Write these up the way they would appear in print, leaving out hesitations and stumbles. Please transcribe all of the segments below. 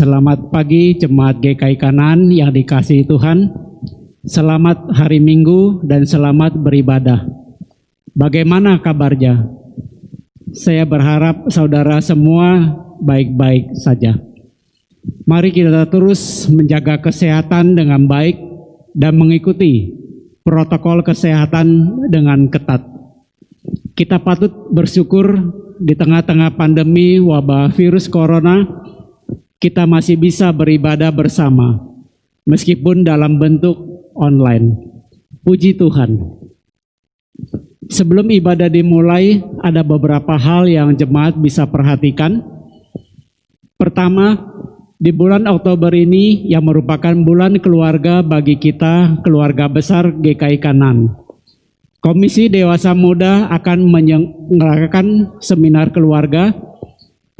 Selamat pagi Jemaat GKI Kanan yang dikasihi Tuhan. Selamat hari Minggu dan selamat beribadah. Bagaimana kabarnya? Saya berharap saudara semua baik-baik saja. Mari kita terus menjaga kesehatan dengan baik dan mengikuti protokol kesehatan dengan ketat. Kita patut bersyukur di tengah-tengah pandemi wabah virus corona, kita masih bisa beribadah bersama, meskipun dalam bentuk online. Puji Tuhan. Sebelum ibadah dimulai, ada beberapa hal yang jemaat bisa perhatikan. Pertama, di bulan Oktober ini yang merupakan bulan keluarga bagi kita, keluarga besar GKI Kanan. Komisi Dewasa Muda akan menyelenggarakan seminar keluarga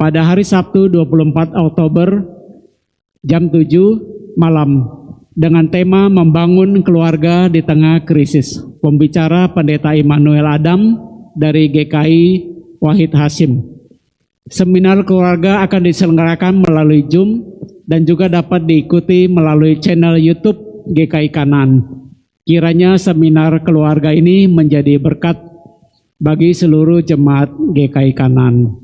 pada hari Sabtu 24 Oktober jam 7 malam dengan tema Membangun Keluarga di Tengah Krisis. Pembicara Pendeta Immanuel Adam dari GKI Wahid Hasim. Seminar keluarga akan diselenggarakan melalui Zoom dan juga dapat diikuti melalui channel YouTube GKI Kanan. Kiranya seminar keluarga ini menjadi berkat bagi seluruh jemaat GKI Kanan.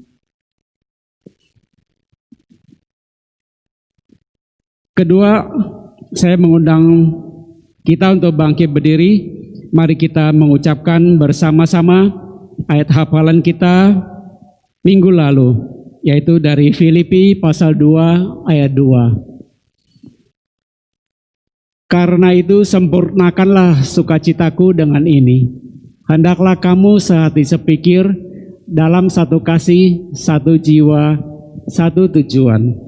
Kedua, saya mengundang kita untuk bangkit berdiri. Mari kita mengucapkan bersama-sama ayat hafalan kita minggu lalu, yaitu dari Filipi pasal 2 ayat 2. Karena itu sempurnakanlah sukacitaku dengan ini. Hendaklah kamu sehati sepikir dalam satu kasih, satu jiwa, satu tujuan.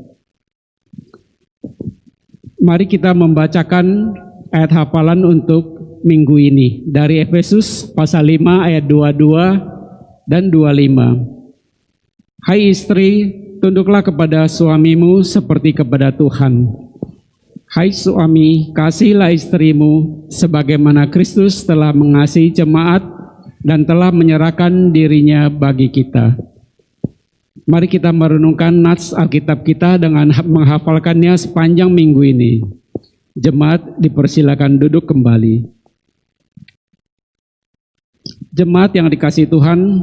Mari kita membacakan ayat hafalan untuk minggu ini dari Efesus pasal 5 ayat 22 dan 25. Hai istri, tunduklah kepada suamimu seperti kepada Tuhan. Hai suami, kasihilah istrimu sebagaimana Kristus telah mengasihi jemaat dan telah menyerahkan dirinya bagi kita. Mari kita merenungkan nats Alkitab kita dengan menghafalkannya sepanjang minggu ini. Jemaat dipersilakan duduk kembali. Jemaat yang dikasihi Tuhan,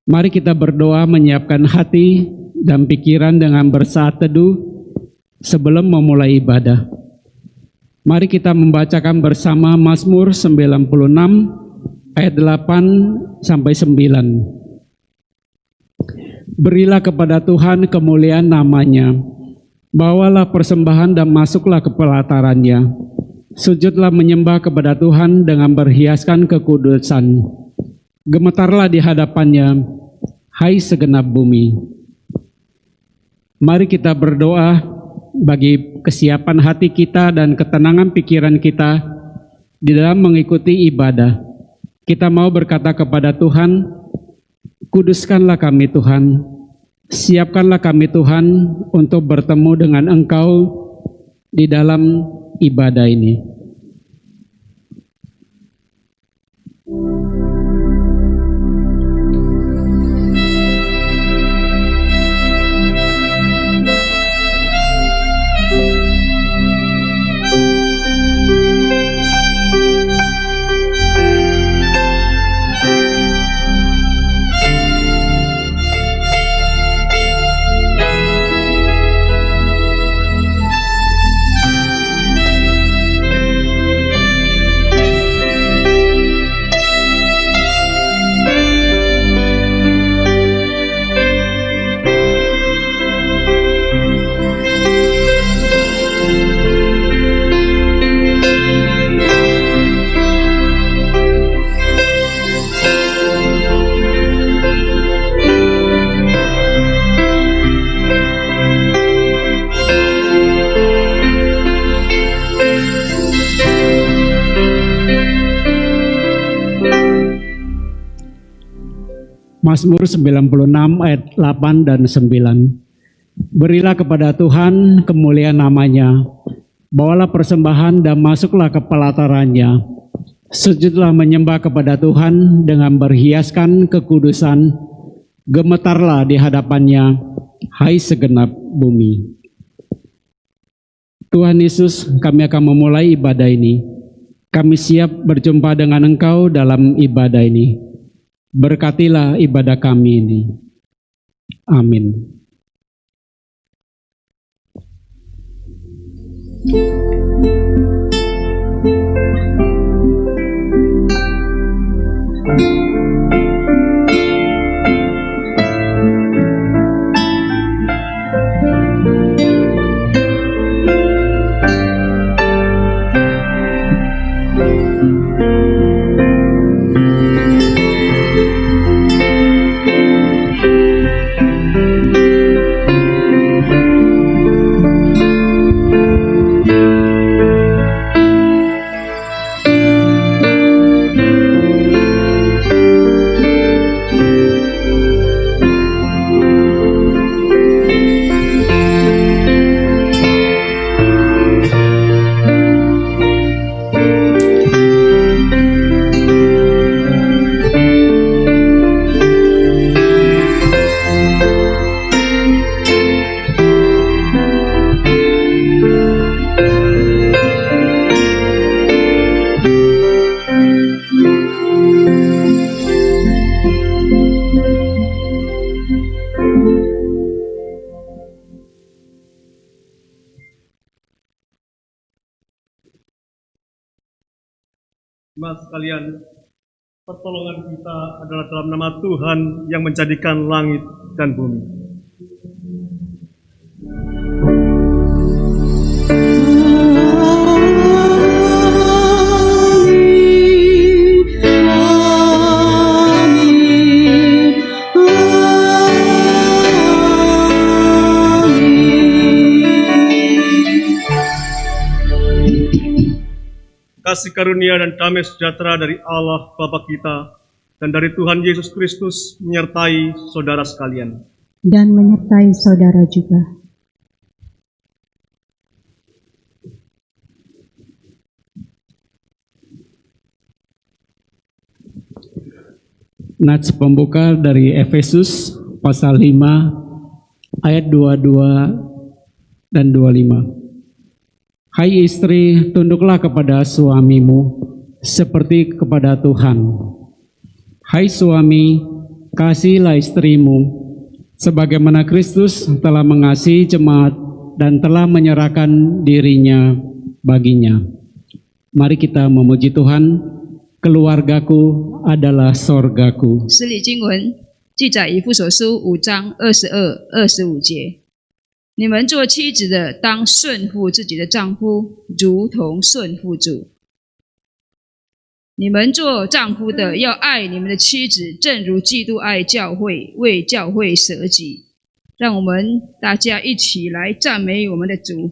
mari kita berdoa menyiapkan hati dan pikiran dengan bersaat teduh sebelum memulai ibadah. Mari kita membacakan bersama Mazmur 96 ayat 8 sampai 9. Berilah kepada Tuhan kemuliaan namanya, bawalah persembahan dan masuklah ke pelatarannya. Sujudlah menyembah kepada Tuhan dengan berhiaskan kekudusan. Gemetarlah di hadapannya, hai segenap bumi. Mari kita berdoa bagi kesiapan hati kita dan ketenangan pikiran kita di dalam mengikuti ibadah. Kita mau berkata kepada Tuhan, kuduskanlah kami Tuhan, siapkanlah kami Tuhan untuk bertemu dengan Engkau di dalam ibadah ini. Mazmur 96 ayat 8 dan 9. Berilah kepada Tuhan kemuliaan namanya, bawalah persembahan dan masuklah ke pelatarannya. Sujudlah menyembah kepada Tuhan dengan berhiaskan kekudusan. Gemetarlah di hadapannya, hai segenap bumi. Tuhan Yesus, kami akan memulai ibadah ini. Kami siap berjumpa dengan Engkau dalam ibadah ini. Berkatilah ibadah kami ini. Amin. Jemaat sekalian, pertolongan kita adalah dalam nama Tuhan yang menjadikan langit dan bumi. Kasih karunia dan damai sejahtera dari Allah Bapa kita dan dari Tuhan Yesus Kristus menyertai saudara sekalian. Dan menyertai saudara juga. Nats pembuka dari Efesus pasal 5 ayat 22 dan 25. Hai istri, tunduklah kepada suamimu seperti kepada Tuhan. Hai suami, kasihilah istrimu sebagaimana Kristus telah mengasihi jemaat dan telah menyerahkan dirinya baginya. Mari kita memuji Tuhan. Keluargaku adalah sorgaku. 诗理经文记载以弗所书5章22、25节。你们做妻子的，当顺服自己的丈夫，如同顺服主。你们做丈夫的，要爱你们的妻子，正如基督爱教会，为教会舍己。让我们大家一起来赞美我们的主。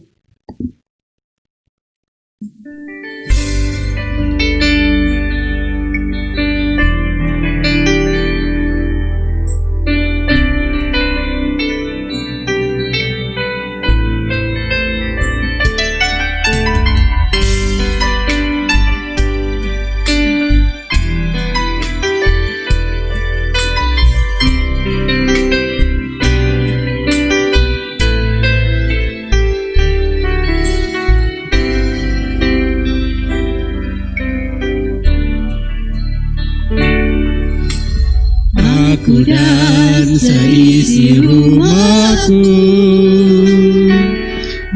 Aku dan seisi rumahku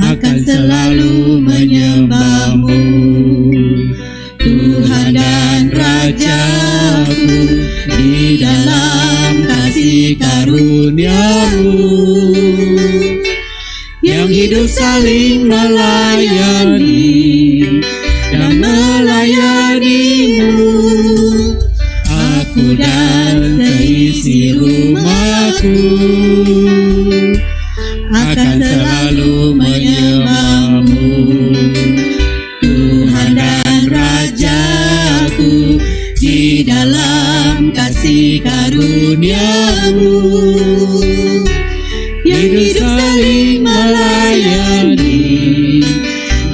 akan selalu menyembahmu, Tuhan dan Rajaku, di dalam kasih karunia-Mu yang hidup saling melayani dan melayani-Mu. Aku dan seisi rumahku akan selalu menyembahmu, Tuhan dan Rajaku, di dalam kasih karunia-Mu yang hidup saling melayani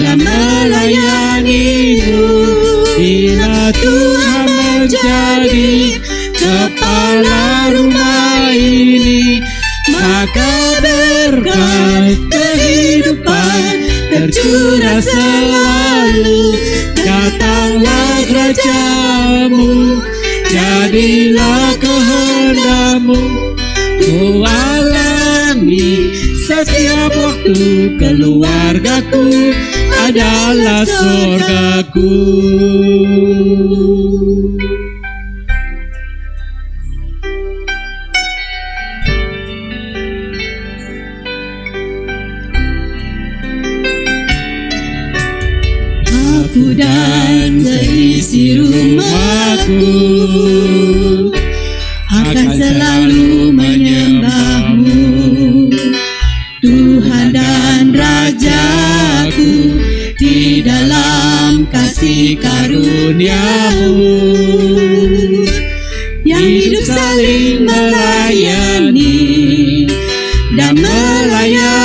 dan melayani-Mu. Bila Tuhan menjadi kepala rumah ini, maka berkat kehidupan tercurah selalu. Datanglah kerajaanmu, jadilah kehendak-Mu. Ku alami setiap waktu, keluargaku adalah surgaku. Aku dan seisi rumahku akan selalu menyembah-Mu, Tuhan dan Rajaku, di dalam kasih karunia-Mu. Yang hidup saling melayani dan melayani-Mu.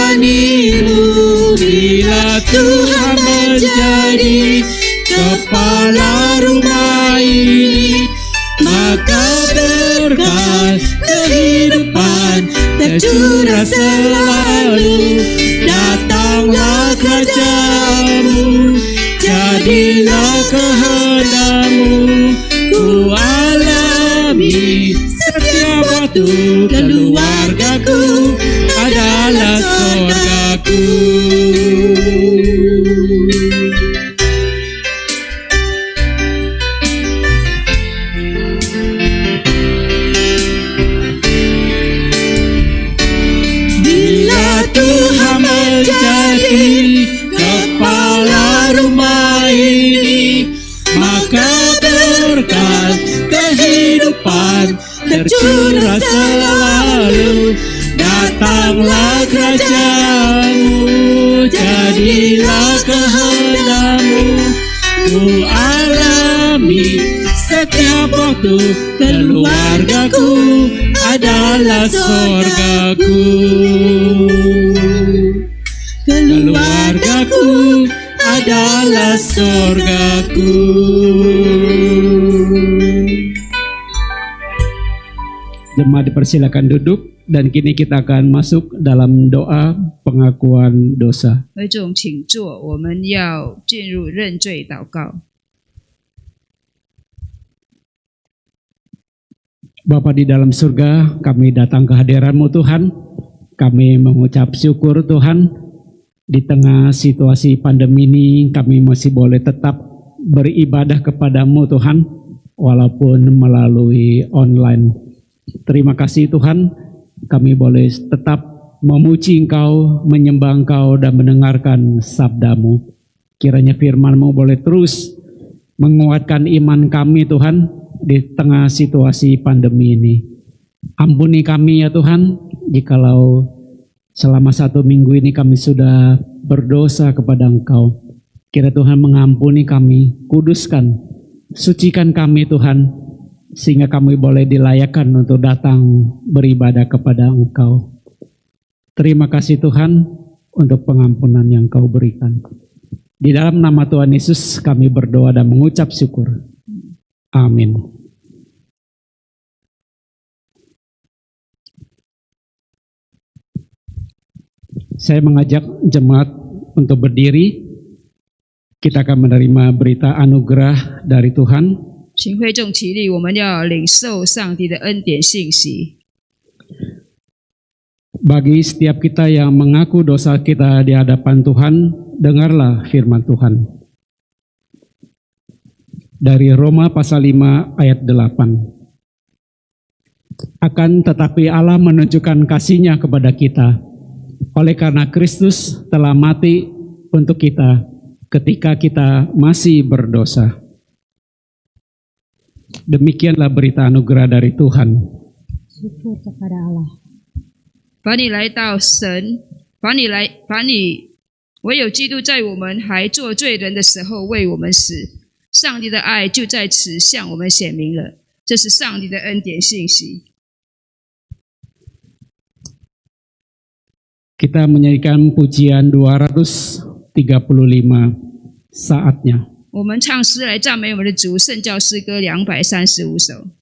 Bila Tuhan menjadi kepala rumah ini, maka berkat kehidupan tercurah selalu. Datanglah kerajaan-Mu, jadilah kehendak-Mu. Ku alami setiap waktu, keluargaku adalah surgaku. Tuhan menjadi kepala rumah ini, maka berkat kehidupan tercurah selalu. Datanglah kerajaan-Mu, jadilah kehendak-Mu. Ku alami setiap waktu, keluargaku adalah surgaku. Keluargaku adalah surgaku. Jemaat dipersilakan duduk dan kini kita akan masuk dalam doa pengakuan dosa. 会众请坐，我们要进入认罪祷告。 Bapa di dalam surga, kami datang ke hadirat-Mu Tuhan. Kami mengucap syukur Tuhan. Di tengah situasi pandemi ini, kami masih boleh tetap beribadah kepada-Mu Tuhan, walaupun melalui online. Terima kasih Tuhan, kami boleh tetap memuji Engkau, menyembah Engkau, dan mendengarkan sabda-Mu. Kiranya firman-Mu boleh terus menguatkan iman kami Tuhan, di tengah situasi pandemi ini. Ampuni kami ya Tuhan, jikalau selama 1 minggu ini kami sudah berdosa kepada Engkau. Kiranya Tuhan mengampuni kami, kuduskan, sucikan kami Tuhan, sehingga kami boleh dilayakkan untuk datang beribadah kepada Engkau. Terima kasih Tuhan untuk pengampunan yang Kau berikan. Di dalam nama Tuhan Yesus kami berdoa dan mengucap syukur. Amin. Saya mengajak jemaat untuk berdiri. Kita akan menerima berita anugerah dari Tuhan. 请会众起立，我们要领受上帝的恩典信息。 Bagi setiap kita yang mengaku dosa kita di hadapan Tuhan, dengarlah firman Tuhan. Dari Roma pasal 5 ayat 8. Akan tetapi Allah menunjukkan kasih-Nya kepada kita, oleh karena Kristus telah mati untuk kita ketika kita masih berdosa. Demikianlah berita anugerah dari Tuhan. Syukur kepada Allah. 把你来到神，唯有基督在我们还做罪人的时候为我们死，上帝的爱就在此向我们显明了。这是上帝的恩典信息。 Kita menyanyikan pujian 235 saatnya. 我们唱诗来赞美我们的主，圣教诗歌235首。 Saatnya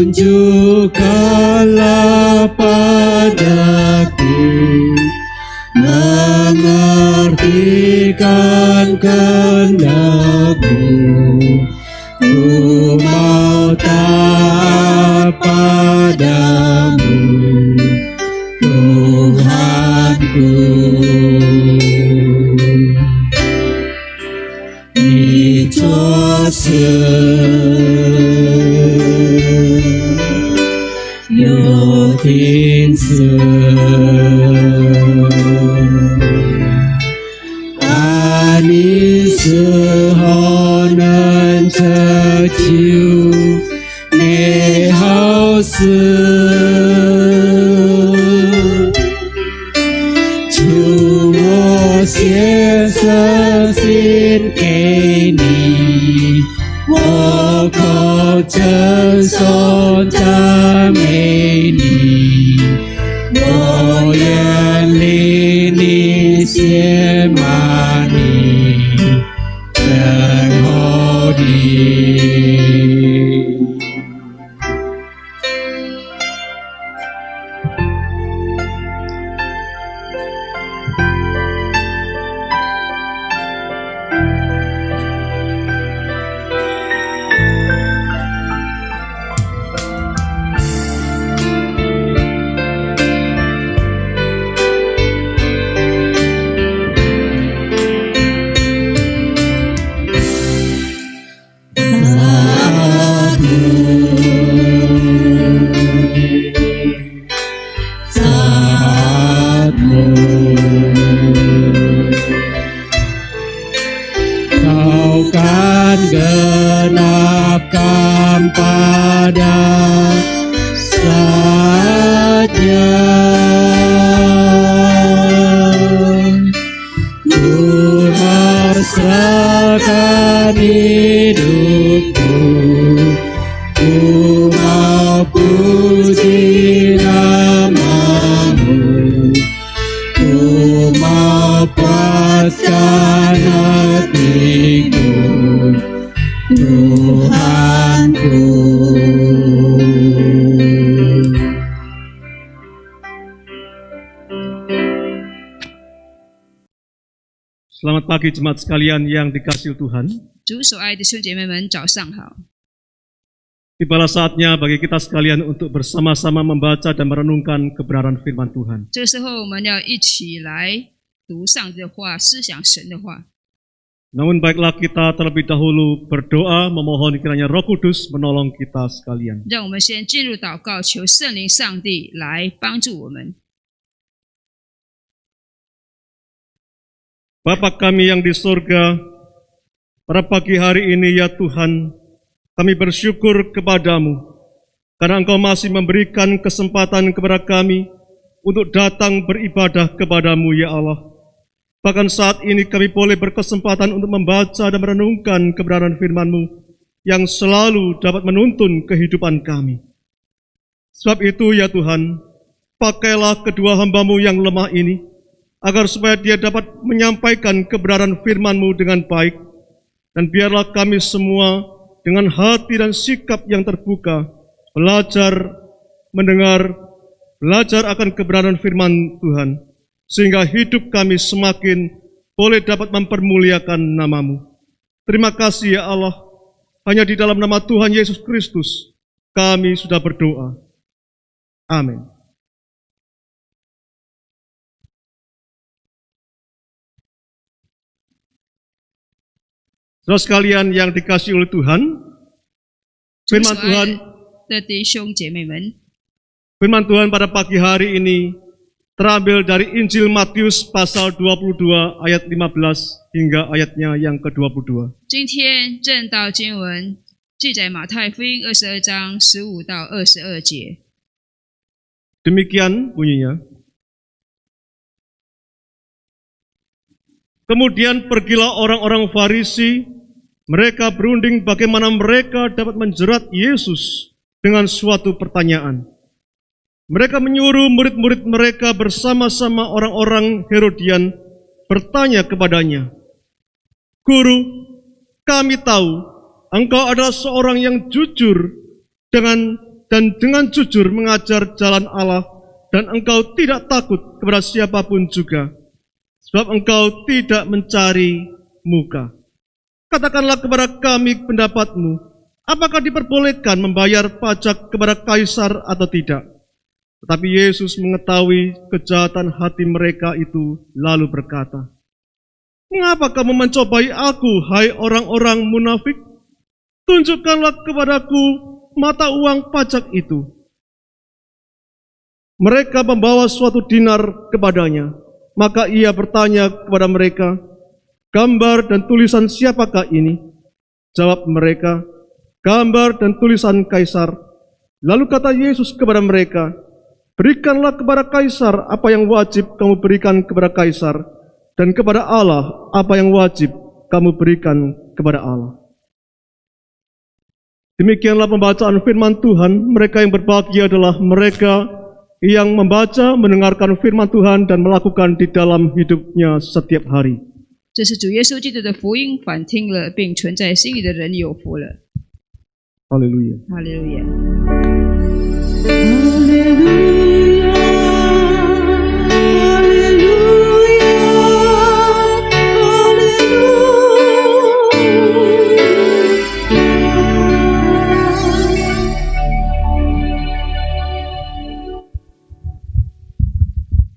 tunjukkanlah padaku, mengertikan kehendak-Mu. Ku mau taat padamu, Tuhanku. Yo tin Ani sehonan terciu ne hao Chu mo xian se xin ke ni wo ko chen son cha mei ni wo yan li ni xian ma ni ten ho di. Kau kan genapkan pada saatnya. Ku pasrahkan hidupku, ku mau puji nama-Mu, ku mau puaskan hatiku, Tuhanku. Selamat pagi jemaat sekalian yang dikasihi Tuhan. 主所爱的兄姐妹们，早上好！ Tibalah saatnya bagi kita sekalian untuk bersama-sama membaca dan merenungkan kebenaran firman Tuhan. 这个时候，我们要一起来读上帝的话，思想神的话。 Namun baiklah kita terlebih dahulu berdoa memohon kiranya Roh Kudus menolong kita sekalian. 让我们先进入祷告，求圣灵上帝来帮助我们。 Bapa kami yang di surga, pada pagi hari ini ya Tuhan, kami bersyukur kepadamu, karena Engkau masih memberikan kesempatan kepada kami untuk datang beribadah kepadamu ya Allah. Bahkan saat ini kami boleh berkesempatan untuk membaca dan merenungkan kebenaran firman-Mu yang selalu dapat menuntun kehidupan kami. Sebab itu ya Tuhan, pakailah kedua hamba-Mu yang lemah ini, agar supaya dia dapat menyampaikan kebenaran firman-Mu dengan baik, dan biarlah kami semua dengan hati dan sikap yang terbuka, belajar, mendengar, belajar akan kebenaran firman Tuhan, sehingga hidup kami semakin boleh dapat mempermuliakan nama-Mu. Terima kasih ya Allah, hanya di dalam nama Tuhan Yesus Kristus kami sudah berdoa. Amin. Saudara sekalian yang dikasihi oleh Tuhan, 主 firman 所 Tuhan 爱的弟兄姐妹们， Firman Tuhan pada pagi hari ini terambil dari Injil Matius pasal 22 ayat 15 hingga ayatnya yang ke-22. 今天正道经文记载马太福音22章15到22节。 Demikian bunyinya. Kemudian pergilah orang-orang Farisi, mereka berunding bagaimana mereka dapat menjerat Yesus dengan suatu pertanyaan. Mereka menyuruh murid-murid mereka bersama-sama orang-orang Herodian bertanya kepadanya, "Guru, kami tahu engkau adalah seorang yang jujur dengan dan dengan jujur mengajar jalan Allah, dan engkau tidak takut kepada siapapun juga, sebab engkau tidak mencari muka. Katakanlah kepada kami pendapatmu, apakah diperbolehkan membayar pajak kepada kaisar atau tidak? Tetapi Yesus mengetahui kejahatan hati mereka itu, lalu berkata, mengapa kamu mencobai aku, hai orang-orang munafik? Tunjukkanlah kepadaku mata uang pajak itu. Mereka membawa suatu dinar kepadanya. Maka ia bertanya kepada mereka, gambar dan tulisan siapakah ini? Jawab mereka, gambar dan tulisan kaisar. Lalu kata Yesus kepada mereka, berikanlah kepada kaisar apa yang wajib kamu berikan kepada kaisar, dan kepada Allah apa yang wajib kamu berikan kepada Allah. Demikianlah pembacaan firman Tuhan. Mereka yang berbahagia adalah mereka yang membaca, mendengarkan firman Tuhan dan melakukan di dalam hidupnya setiap hari. 这是主耶稣基督的福音，反听了并存在心里的人有福了。 Haleluya. 哈利路亚。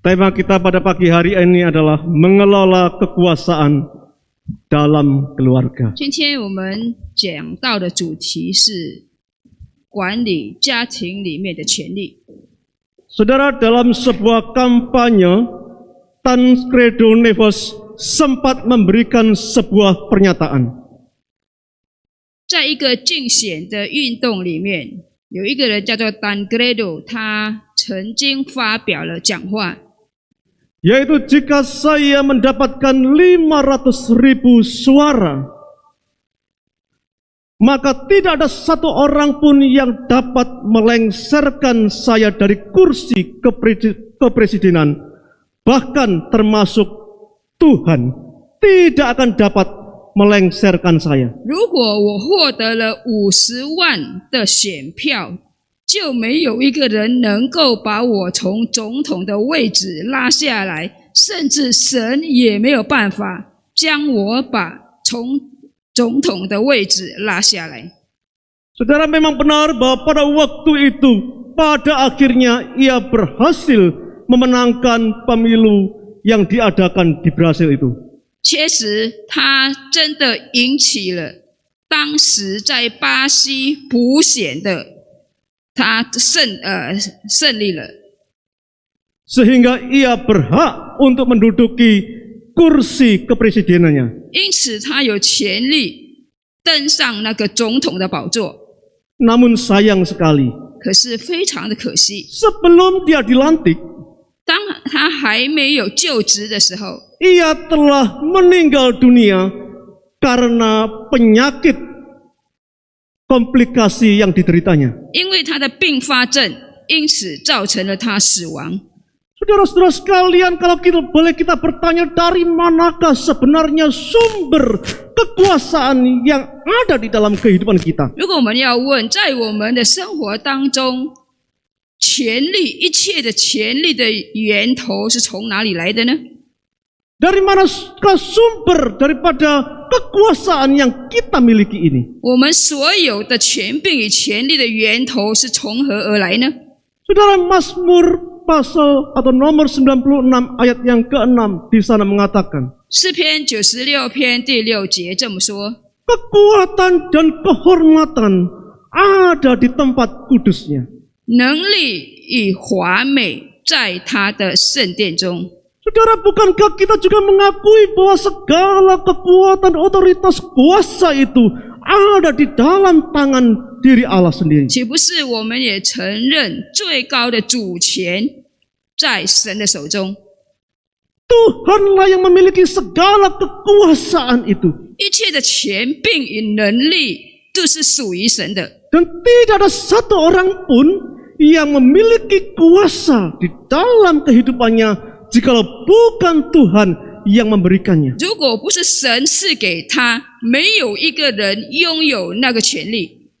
Tema kita pada pagi hari ini adalah mengelola kekuasaan dalam keluarga. 今天我们讲到的主题是管理家庭里面的权利。 Saudara, dalam sebuah kampanye, Tancredo Neves sempat memberikan sebuah pernyataan. 在一个竞选的运动里面，有一个人叫做 Tancredo， 他曾经发表了讲话。 Yaitu jika saya mendapatkan 500.000 suara, maka tidak ada satu orang pun yang dapat melengsarkan saya dari kursi kepresidenan, bahkan termasuk Tuhan tidak akan dapat melengsarkan saya. 如果我获得了50万的选票，就没有一个人能够把我从总统的位置拉下来，甚至神也没有办法将我从总统的位置拉下来。 Saudara, memang benar bahwa pada waktu itu, pada akhirnya ia berhasil memenangkan pemilu yang diadakan di Brasil itu. 确实，他真的引起了当时在巴西补选的。 他胜利了， Sehingga ia berhak untuk menduduki kursi kepresidenannya. 因此他有权利登上那个总统的宝座。 Namun sayang sekali, 可是非常的可惜， sebelum dia dilantik, 当他还没有就职的时候， ia telah meninggal dunia karena penyakit komplikasi yang dideritanya. 因为他的并发症，因此造成了他死亡。 Saudara-saudara sekalian, kalau boleh kita bertanya, dari manakah sebenarnya sumber kekuasaan yang ada di dalam kehidupan kita? 如果我们要问，在我们的生活当中，权力一切的权力的源头是从哪里来的呢？ Dari manakah sumber daripada kekuasaan yang kita miliki ini? 我们所有的权柄与权力的源头是从何而来呢？ Saudara, Mazmur pasal atau nomor 96 ayat yang ke-6 di sana mengatakan, 诗篇96篇第6节这么说： kekuatan dan kehormatan ada di tempat kudusnya. 能力与华美在他的圣殿中。 Saudara, bukankah kita juga mengakui bahwa segala kekuatan, otoritas, kuasa itu ada di dalam tangan diri Allah sendiri? 岂不是我们也承认最高的主权在神的手中？ Tuhanlah yang memiliki segala kekuasaan itu. 一切的权柄与能力都是属于神的。 Dan tidak ada satu orang pun yang memiliki kuasa di dalam kehidupannya jikalau bukan Tuhan yang memberikannya. 如果不是神赐给他，没有一个人拥有那个权利。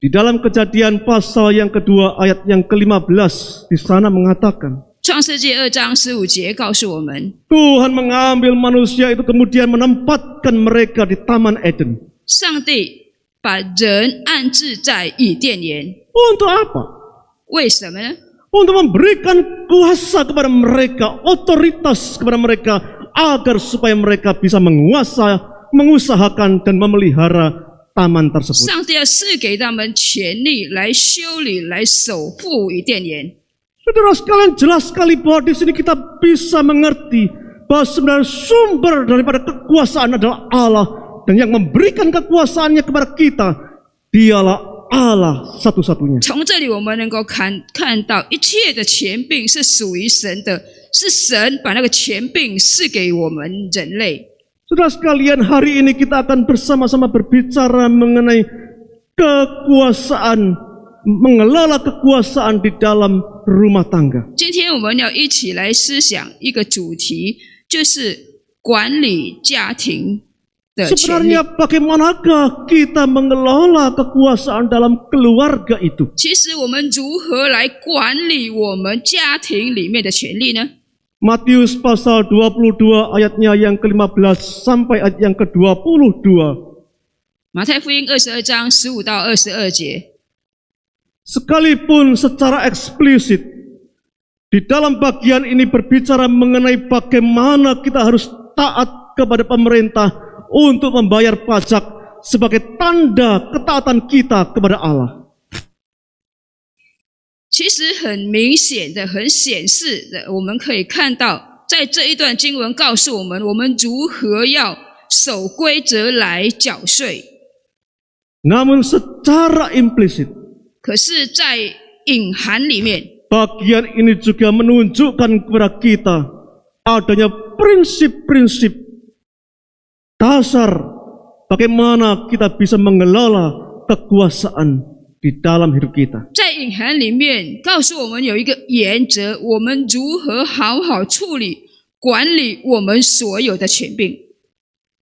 Di dalam Kejadian pasal yang kedua ayat yang ke-15 di sana mengatakan, 创世纪2章15节告诉我们， Tuhan mengambil manusia itu kemudian menempatkan mereka di Taman Eden. 上帝把人安置在伊甸园， Untuk apa? 为什么呢？ Untuk memberikan kuasa kepada mereka, otoritas kepada mereka, agar supaya mereka bisa mengusahakan dan memelihara taman tersebut. 上帝要赐给他们权利来修理、来守护伊甸园。 Saudara sekalian, jelas sekali bahwa di sini kita bisa mengerti bahwa sebenarnya sumber daripada kekuasaan adalah Allah, dan yang memberikan kekuasaannya kepada kita dialah Allah satu-satunya. 从这里我们能够看到一切的权柄是属于神的，是神把那个权柄赐给我们人类。 Saudara sekalian, hari ini kita akan bersama-sama berbicara mengenai kekuasaan, mengelola kekuasaan di dalam rumah tangga. 今天我们要一起来思想一个主题，就是管理家庭的权利。 Sebenarnya bagaimanakah kita mengelola kekuasaan dalam keluarga itu? 其实我们如何来管理我们家庭里面的权利呢？ Matius pasal 22 ayatnya yang ke-15 sampai ayat yang ke-22. 马太福音22章15到22节， Sekalipun secara eksplisit di dalam bagian ini berbicara mengenai bagaimana kita harus taat kepada pemerintah untuk membayar pajak sebagai tanda ketaatan kita kepada Allah. 其实很明显的、很显示的，我们可以看到，在这一段经文告诉我们，我们如何要守规则来缴税。 Namun secara implisit, 可是，在隐含里面， bagian ini juga menunjukkan kepada kita adanya prinsip-prinsip dasar bagaimana kita bisa mengelola kekuasaan di dalam hidup kita. 在隐含里面告诉我们有一个原则，我们如何好好处理、管理我们所有的权柄。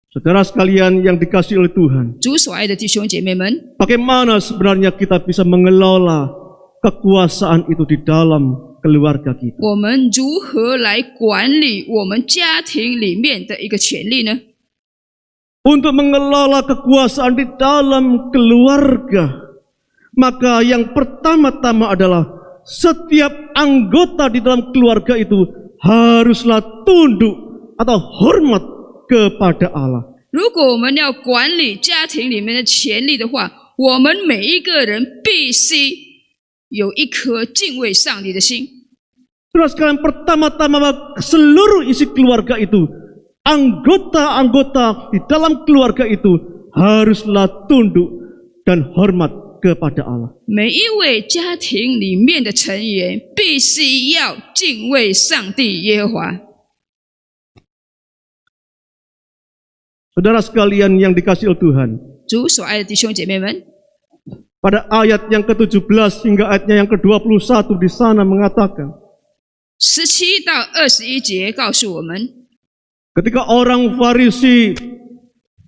Saudara sekalian yang dikasihi oleh Tuhan, 主所爱的弟兄姐妹们， bagaimana sebenarnya kita bisa mengelola kekuasaan itu di dalam keluarga kita? 我们如何来管理我们家庭里面的一个权利呢？ Untuk mengelola kekuasaan di dalam keluarga, maka yang pertama-tama adalah setiap anggota di dalam keluarga itu haruslah tunduk atau hormat kepada Allah. 如果我们要管理家庭里面的权利的话，我们每一个人必须有一颗敬畏上帝的心。 Saudara sekalian, pertama-tama seluruh isi keluarga itu, anggota-anggota di dalam keluarga itu haruslah tunduk dan hormat kepada Allah. 每一位家庭里面的成员必须要敬畏上帝耶和华。 Saudara sekalian yang dikasihi oleh Tuhan, 主所爱的弟兄姐妹们， pada ayat yang ke-17 hingga ayatnya yang ke-21 di sana mengatakan, 17到21节告诉我们， ketika orang Farisi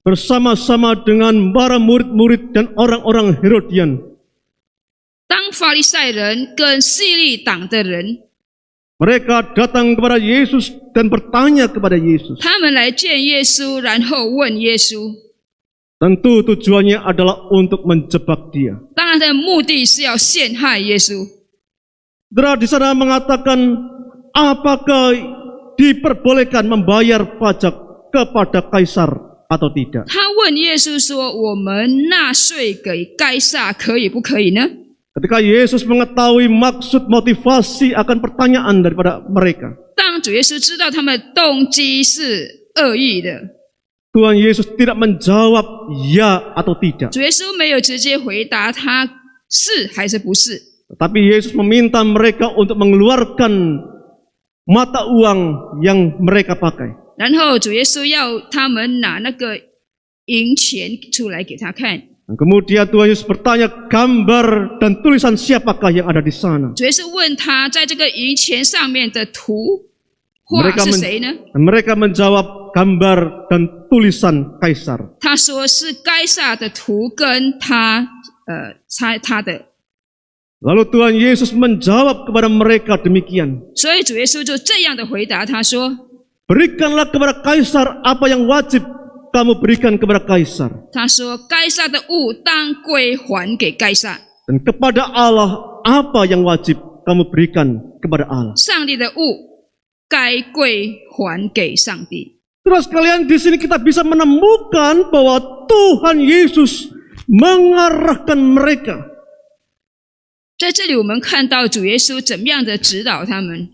bersama-sama dengan para murid-murid dan orang-orang Herodian, 当法利赛人跟希律党的人， mereka datang kepada Yesus dan bertanya kepada Yesus. 他们来见耶稣，然后问耶稣。 Tentu tujuannya adalah untuk menjebak dia. 当然，他的目的是要陷害耶稣。 Saudara di sana mengatakan, apakah diperbolehkan membayar pajak kepada kaisar atau tidak? 他问耶稣说：“我们纳税给该撒可以不可以呢？” Ketika Yesus mengetahui maksud motivasi akan pertanyaan daripada mereka, 当主耶稣知道他们的动机是恶意的， Tuhan Yesus tidak menjawab ya atau tidak. 主耶稣没有直接回答他是还是不是， Tetapi Yesus meminta mereka untuk mengeluarkan mata uang yang mereka pakai. 然后主耶稣要他们拿那个银钱出来给他看。 Dan kemudian Tuhan Yesus bertanya gambar dan tulisan siapakah yang ada di sana. 主耶稣问他，在这个银钱上面的图画是谁呢？ Mereka menjawab gambar dan tulisan kaisar. 他说是该撒的图跟他他的。 Lalu Tuhan Yesus menjawab kepada mereka demikian. 所以主耶稣就这样的回答他说 Berikanlah kepada kaisar apa yang wajib kamu berikan kepada kaisar. 他说该撒的物当归还给该撒， Dan kepada Allah apa yang wajib kamu berikan kepada Allah. 上帝的物该归还给上帝。 Terus sekalian di sini kita bisa menemukan bahwa Tuhan Yesus mengarahkan mereka 在这里我们看到主耶稣怎么样的指导他们，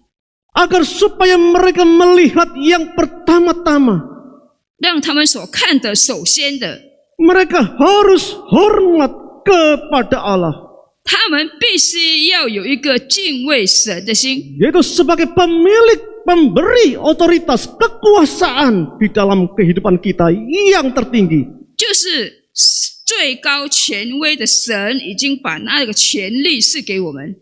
agar supaya mereka melihat yang pertama-tama 让他们所看的首先的， mereka harus hormat kepada Allah, 他们必须要有一个敬畏神的心， yaitu sebagai pemilik, pemberi otoritas, kekuasaan di dalam kehidupan kita yang tertinggi. 就是最高权威的神已经把那个权力赐给我们。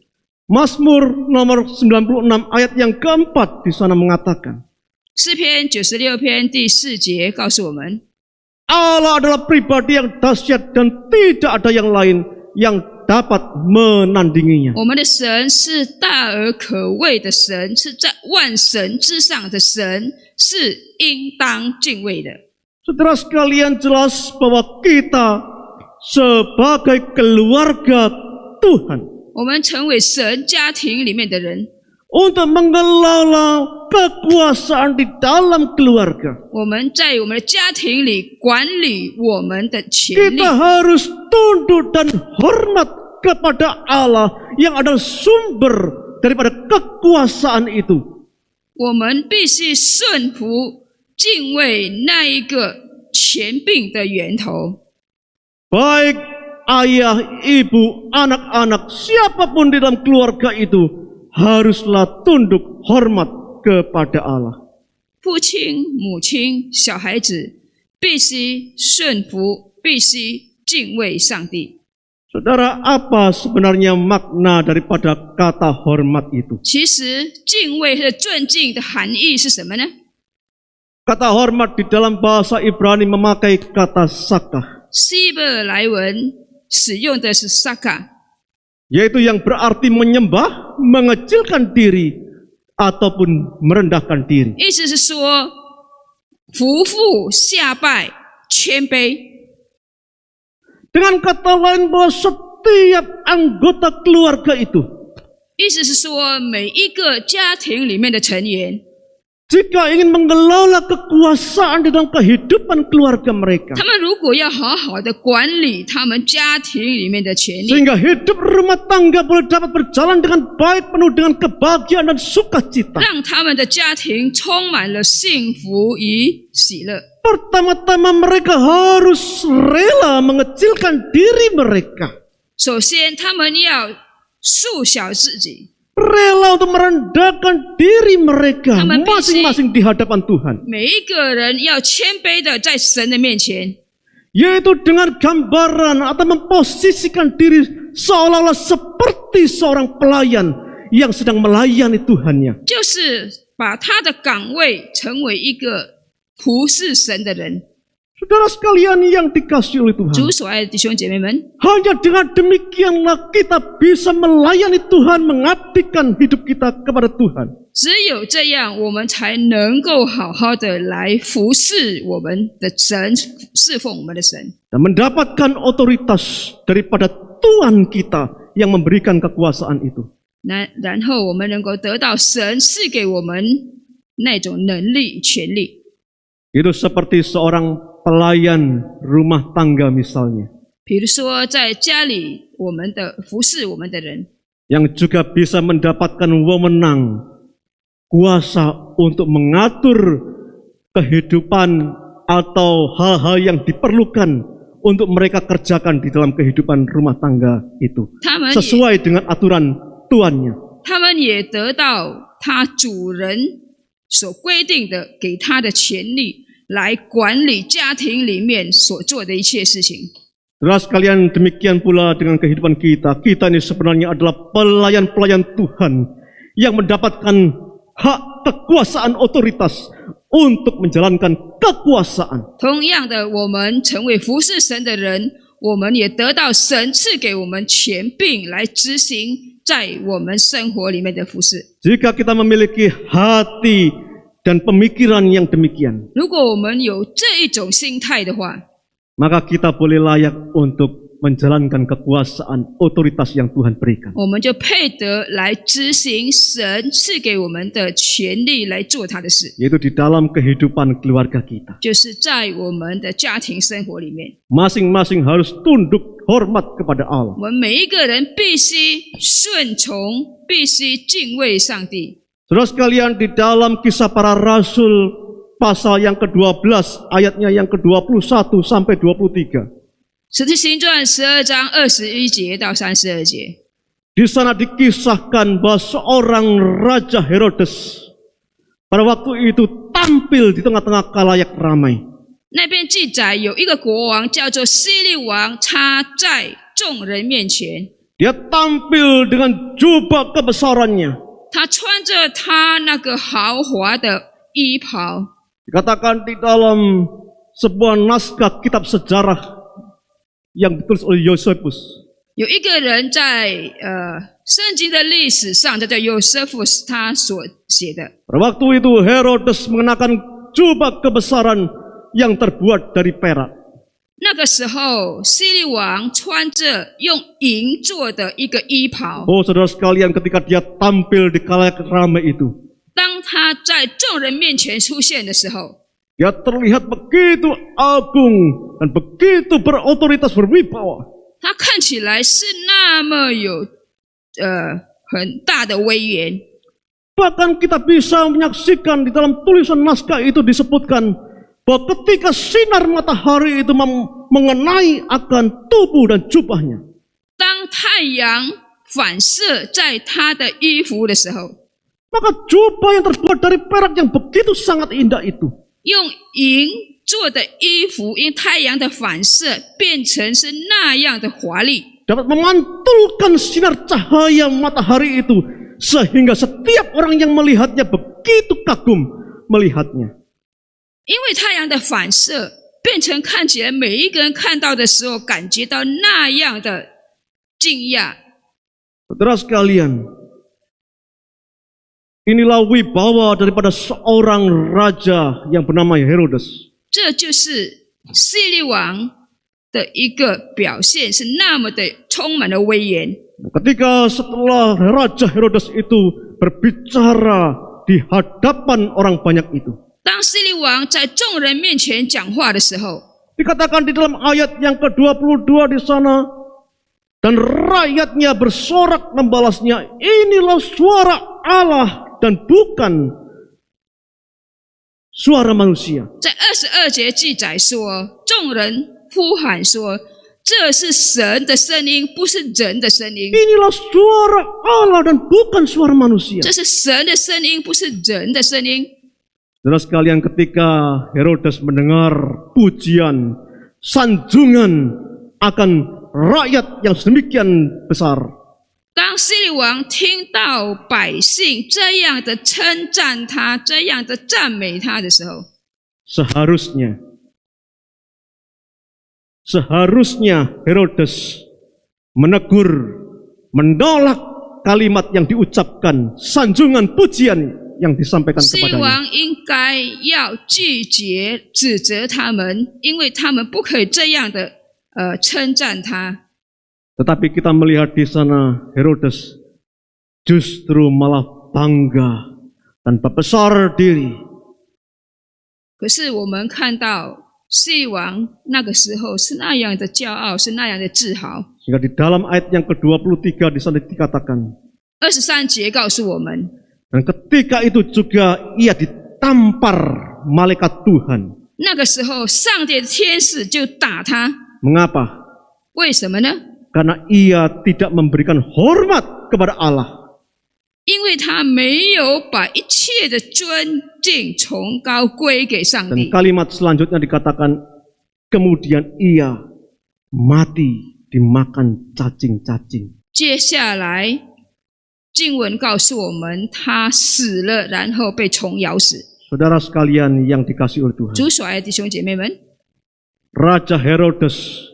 Mazmur nomor 96 ayat yang keempat di sana mengatakan, 诗篇96篇第4节告诉我们， Allah adalah pribadi yang dahsyat dan tidak ada yang lain yang dapat menandinginya. 我们的神是大而可畏的神，是在万神之上的神，是应当敬畏的。 Saudara sekalian, jelas bahwa kita sebagai keluarga Tuhan 我们成为神家庭里面的人， untuk mengelola kekuasaan di dalam keluarga. 我们在我们的家庭里管理我们的权利 Kita，harus tunduk dan hormat kepada Allah yang adalah sumber daripada kekuasaan itu. 我们必须顺服、敬畏那一个权柄的源头。 Baik ayah, ibu, anak-anak, siapapun di dalam keluarga itu haruslah tunduk hormat kepada Allah. 父亲、母亲、小孩子必须顺服，必须敬畏上帝。 Saudara, apa sebenarnya makna daripada kata hormat itu? 其实敬畏和尊敬的含义是什么呢？ Kata hormat di dalam bahasa Ibrani memakai kata sakah, 希伯来文使用的是 saka， yaitu yang berarti menyembah, mengecilkan diri, ataupun merendahkan diri. 意思是说匍匐下拜、谦卑。 Dengan kata lain bahwa setiap anggota keluarga itu, 意思是说每一个家庭里面的成员， jika ingin mengelola kekuasaan di dalam kehidupan keluarga mereka, 他们如果要好好的管理他们家庭里面的权利， sehingga hidup rumah tangga boleh dapat berjalan dengan baik, penuh dengan kebahagiaan dan sukacita. 让他们的家庭充满了幸福与喜乐。 Pertama-tama mereka harus rela mengecilkan diri mereka, 首先，他们要缩小自己， rela untuk merendahkan diri mereka Taman bisi. masing-masing di hadapan Tuhan, 每一个人要谦卑的在神的面前， yaitu dengan gambaran atau memposisikan diri seolah-olah seperti seorang pelayan yang sedang melayani Tuhannya. 就是把他的岗位成为一个服侍神的人。 Saudara sekalian yang dikasihi oleh Tuhan, 主所爱的弟兄姐妹们， hanya dengan demikianlah kita bisa melayani Tuhan, mengabdikan hidup kita kepada Tuhan. 只有这样，我们才能够好好的来服侍我们的神，侍奉我们的神， Dan mendapatkan otoritas daripada Tuhan kita yang memberikan kekuasaan itu. 然后我们能够得到神赐给我们那种能力、权利。 Itu seperti seorang pelayan rumah tangga misalnya, 比如说，在家里，我们的服侍我们的人， yang juga bisa mendapatkan wewenang, kuasa untuk mengatur kehidupan atau hal-hal yang diperlukan untuk mereka kerjakan di dalam kehidupan rumah tangga itu, 他们也 sesuai dengan aturan tuannya. 他们也得到他主人所规定的给他的权利，来管理家庭里面所做的一切事情。 Saudara sekalian, demikian pula dengan kehidupan kita. Kita ini sebenarnya adalah pelayan-pelayan Tuhan yang mendapatkan hak kekuasaan otoritas untuk menjalankan kekuasaan. 同样的，我们成为服侍神的人，我们也得到神赐给我们权柄来执行在我们生活里面的服事。 Jika kita memiliki hati dan pemikiran yang demikian, 如果我们有这一种心态的话， maka kita boleh layak untuk menjalankan kekuasaan otoritas yang Tuhan berikan. 我们就配得来执行神赐给我们的权利来做他的事， Yaitu di dalam kehidupan keluarga kita. 就是在我们的家庭生活里面， Masing-masing harus tunduk hormat kepada Allah. 我们每一个人必须顺从，必须敬畏上帝。 Saudara sekalian, di dalam Kisah Para Rasul pasal yang ke-12 ayatnya yang ke-21 sampai 23. 使徒行传12章21节到32节， Di sana dikisahkan bahwa seorang Raja Herodes pada waktu itu tampil di tengah-tengah khalayak ramai. 那边记载有一个国王叫做希律王，他在众人面前， Dia tampil dengan jubah kebesarannya. 他穿着他那个豪华的衣袍。 Dikatakan di dalam sebuah naskah kitab sejarah yang ditulis oleh Yosefus. 有一个人在圣经的历史上，叫做 Josephus， 他所写的。 Pada waktu itu Herodes mengenakan jubah kebesaran yang terbuat dari perak. 那个时候，希律王穿着用银做的一个衣袍。 Oh saudara sekalian, ketika dia tampil di khalayak ramai itu, 当他在众人面前出现的时候， dia terlihat begitu agung dan begitu berotoritas berwibawa. 他看起来是那么有很大的威严。 Bahkan kita bisa menyaksikan di dalam tulisan naskah itu disebutkan bahwa ketika sinar matahari itu mengenai akan tubuh dan jubahnya, 当太阳反射在他的衣服的时候， maka jubah yang terbuat dari perak yang begitu sangat indah itu 用银做的衣服，因太阳的反射变成是那样的华丽， dapat memantulkan sinar cahaya matahari itu sehingga setiap orang yang melihatnya begitu kagum melihatnya. 因为太阳的反射变成看起来每一个人看到的时候感觉到那样的惊讶。 Saudara sekalian, inilah wibawa daripada seorang raja yang bernama Herodes. 这就是希律王的一个表现，是那么的充满了威严。 Ketika setelah Raja Herodes itu berbicara di hadapan orang banyak itu, 当希律王在众人面前讲话的时候， dikatakan di dalam ayat yang ke-22 di sana, dan rakyatnya bersorak membalasnya, inilah suara Allah dan bukan suara manusia. 在22节记载说，众人呼喊说：“这是神的声音，不是人的声音。 Inilah suara Allah dan bukan suara manusia. 这是神的声音，不是人的声音。” Saudara sekalian, ketika Herodes mendengar pujian, sanjungan akan rakyat yang sedemikian besar, 当希律王听到百姓这样的称赞他，这样的赞美他的时候， seharusnya Herodes menegur, menolak kalimat yang diucapkan, sanjungan pujian yang disampaikan 希律 kepadanya. 王应该要拒绝指责他们，因为他们不可以这样的称赞他。 Tetapi kita melihat di sana Herodes justru malah bangga dan berbesar diri. 可是我们看到希律王那个时候是那样的骄傲，是那样的自豪。 Sehingga di dalam ayat yang ke-23 di sana dikatakan, 23节告诉我们， dan ketika itu juga ia ditampar malaikat Tuhan. 那个时候上帝的天使就打他， Mengapa? 为什么呢？ Karena ia tidak memberikan hormat kepada Allah. 因为他没有把一切的尊敬崇高归给上 Dan 帝。 kalimat selanjutnya dikatakan, kemudian ia mati dimakan cacing-cacing. 接下来经文告诉我们，他死了，然后被虫咬死。 Saudara sekalian yang dikasihi oleh Tuhan, 主所爱的弟兄姐妹们， Raja Herodes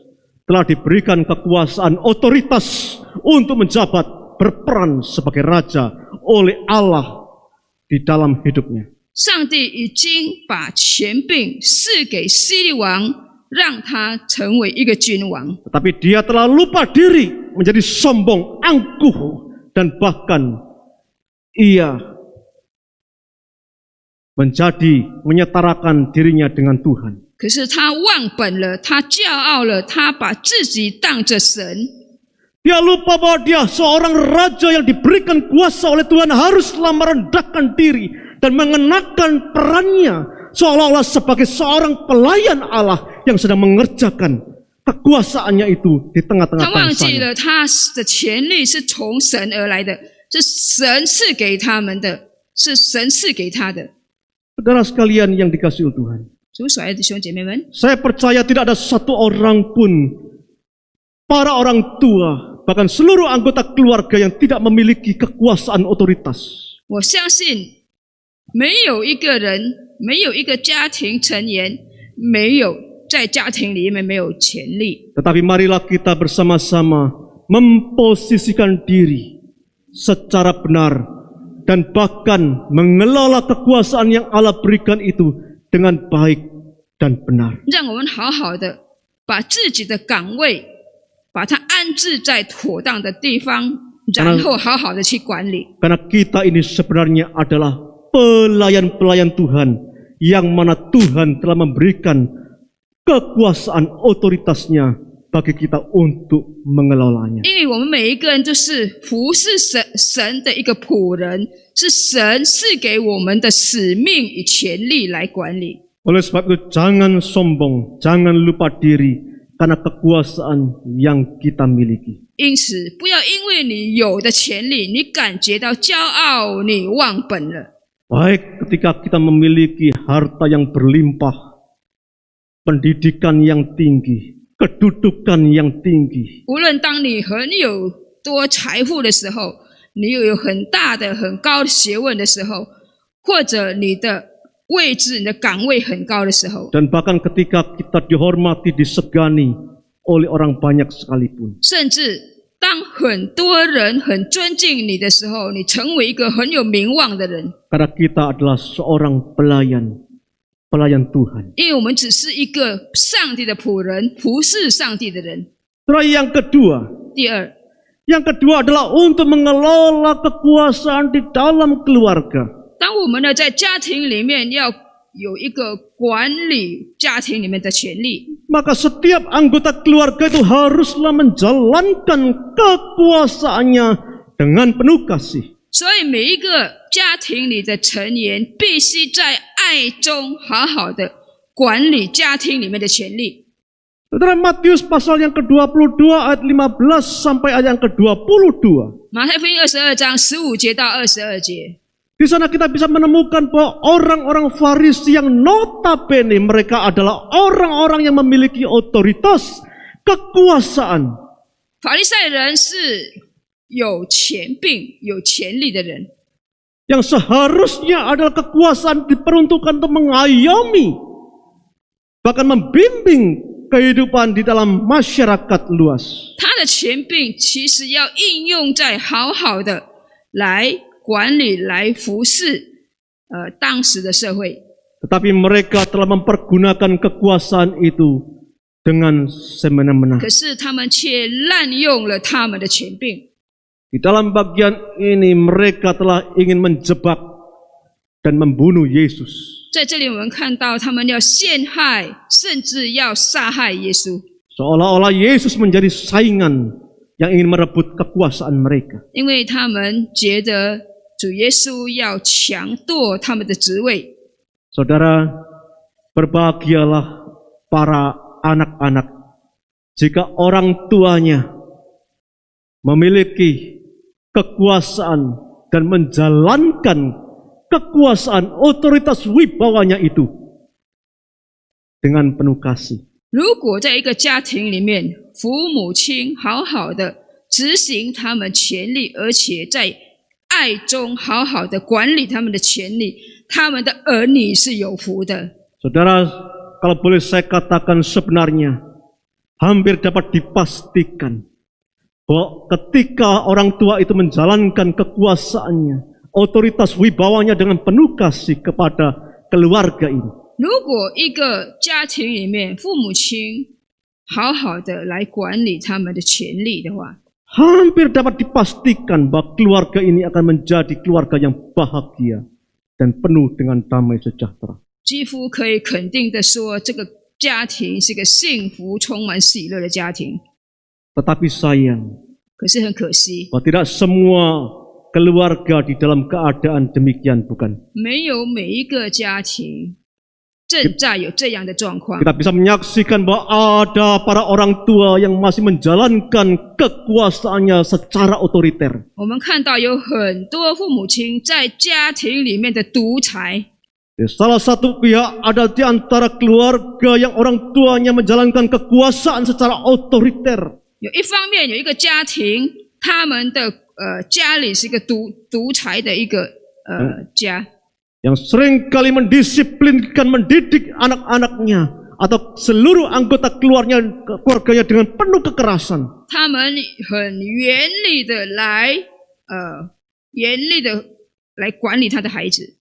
telah diberikan kekuasaan otoritas untuk menjabat berperan sebagai raja oleh Allah di dalam hidupnya. 上帝已经把权柄赐给希律王，让他成为一个君王。 Tetapi dia telah lupa diri, menjadi sombong, angkuh, dan bahkan ia menyetarakan dirinya dengan Tuhan. 可是他忘本了，他骄傲了，他把自己当着神。 Dia lupa bahwa dia seorang raja yang diberikan kuasa oleh Tuhan haruslah merendahkan diri dan mengenakan perannya seolah-olah sebagai seorang pelayan Allah yang sedang mengerjakan kekuasaannya itu di 他 tengah-tengah 忘记 bangsanya. 了他的权利是从神而来的，是神赐给他们的，是神赐给他的。 Saudara sekalian yang dikasihi oleh Tuhan, 主所爱的弟兄姐妹们， saya percaya tidak ada satu orang pun, para orang tua, bahkan seluruh anggota keluarga yang tidak memiliki kekuasaan otoritas. 我相信没有一个人，没有一个家庭成员，没有在家庭里面没有权利。 Tetapi marilah kita bersama-sama memposisikan diri secara benar dan bahkan mengelola kekuasaan yang Allah berikan itu dengan baik dan benar. 让我们好好的把自己的岗位，把它安置在妥当的地方，然后好好的去管理。 Karena kita ini sebenarnya adalah pelayan-pelayan Tuhan yang mana Tuhan telah memberikan kekuasaan otoritasnya bagi kita untuk mengelolanya. 因为我们每一个人就是服侍神的一个仆人，是神赐给我们的使命与权利来管理。 Oleh sebab itu jangan sombong, jangan lupa diri karena kekuasaan yang kita miliki. 因此，不要因为你有的权利，你感觉到骄傲，你忘本了。 Baik ketika kita memiliki harta yang berlimpah, pendidikan yang tinggi, kedudukan yang tinggi, 无论当你很有多财富的时候，你又有很大的、很高的学问的时候，或者你的位置、你的岗位很高的时候， dan bahkan ketika kita dihormati, disegani oleh orang banyak sekalipun. 甚至当很多人很尊敬你的时候，你成为一个很有名望的人， Karena kita adalah seorang pelayan Tuhan. 因为我们只是一个上帝的仆人，服侍上帝的人。 Terus yang kedua, 第二， yang kedua adalah untuk mengelola kekuasaan di dalam keluarga. 当我们呢在家庭里面要有一个管理家庭里面的权利， Maka setiap anggota keluarga itu haruslah menjalankan kekuasaannya dengan penuh kasih. 所以每一个家庭里的成员必须在爱中好好的管理家庭里面的权利。 Saudara, Matius pasal yang ke-22 ayat 15 sampai ayat yang ke-22. 马太福音22章15节到22节， Di sana kita bisa menemukan bahwa orang-orang Farisi yang notabene mereka adalah orang-orang yang memiliki otoritas, kekuasaan. 法利赛人是有权柄、有权利的人， Yang seharusnya adalah kekuasaan diperuntukkan untuk mengayomi, bahkan membimbing kehidupan di dalam masyarakat luas. 他的权柄其实要应用在好好的来管理、来服侍当时的社会。 Tetapi mereka telah mempergunakan kekuasaan itu dengan semena-mena. 可是他们却滥用了他们的权柄。 Di dalam bagian ini mereka telah ingin menjebak dan membunuh Yesus. 在这里我们看到他们要陷害，甚至要杀害耶稣， Seolah-olah Yesus menjadi saingan yang ingin merebut kekuasaan mereka. 因为他们觉得主耶稣要强夺他们的职位。 Saudara, berbahagialah para anak-anak jika orang tuanya memiliki kekuasaan dan menjalankan kekuasaan otoritas wibawanya itu dengan penuh kasih. 如果在一个家庭里面，父母亲好好的执行他们权利，而且在爱中好好的管理他们的权利，他们的儿女是有福的。 Saudara, kalau boleh saya katakan sebenarnya hampir dapat dipastikan bahwa ketika orang tua itu menjalankan kekuasaannya, otoritas wibawanya dengan penuh kasih kepada keluarga ini, 如果一个家庭里面父母亲好好的来管理他们的权利的话， hampir dapat dipastikan bahwa keluarga ini akan menjadi keluarga yang bahagia dan penuh dengan damai sejahtera. 几乎可以肯定的说，这个家庭是个幸福、充满喜乐的家庭。 Tetapi sayang, 可是很可惜， bahwa tidak semua keluarga di dalam keadaan demikian, bukan? 没有每一个家庭正在有这样的状况。 Kita bisa menyaksikan bahwa ada para orang tua yang masih menjalankan kekuasaannya secara otoriter. 我们看到有很多父母亲在家庭里面的独裁。 Salah satu pihak ada di antara keluarga yang orang tuanya menjalankan kekuasaan secara otoriter. 有一方面有一个家庭，他们的家里是一个独裁的一个家， Yang sering kali mendisiplinkan, mendidik anak-anaknya atau seluruh anggota keluarganya dengan penuh kekerasan. 他们很严厉的来管理他的孩子。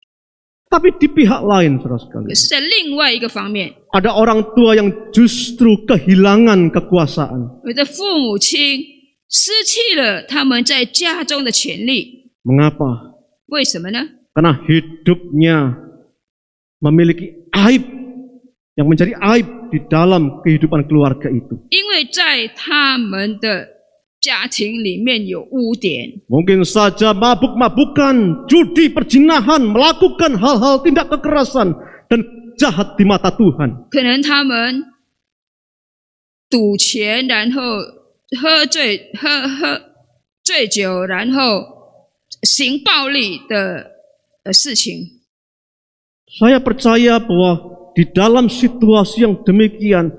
Tapi di pihak lain, saudara 可 sekalian, 是，在另外一个方面， ada orang tua yang justru kehilangan kekuasaan. 有的父母亲失去了他们在家中的权利。 Mengapa? 为什么呢？ Karena hidupnya memiliki aib yang menjadi aib di dalam kehidupan keluarga itu. 因为在他们的家庭里面有污点， Mungkin saja mabuk-mabukan, judi, perzinahan, melakukan hal-hal tindak kekerasan dan jahat di mata Tuhan. 可能他们赌钱，然后喝醉酒，然后行暴力的事情。 Saya percaya bahwa di dalam situasi yang demikian,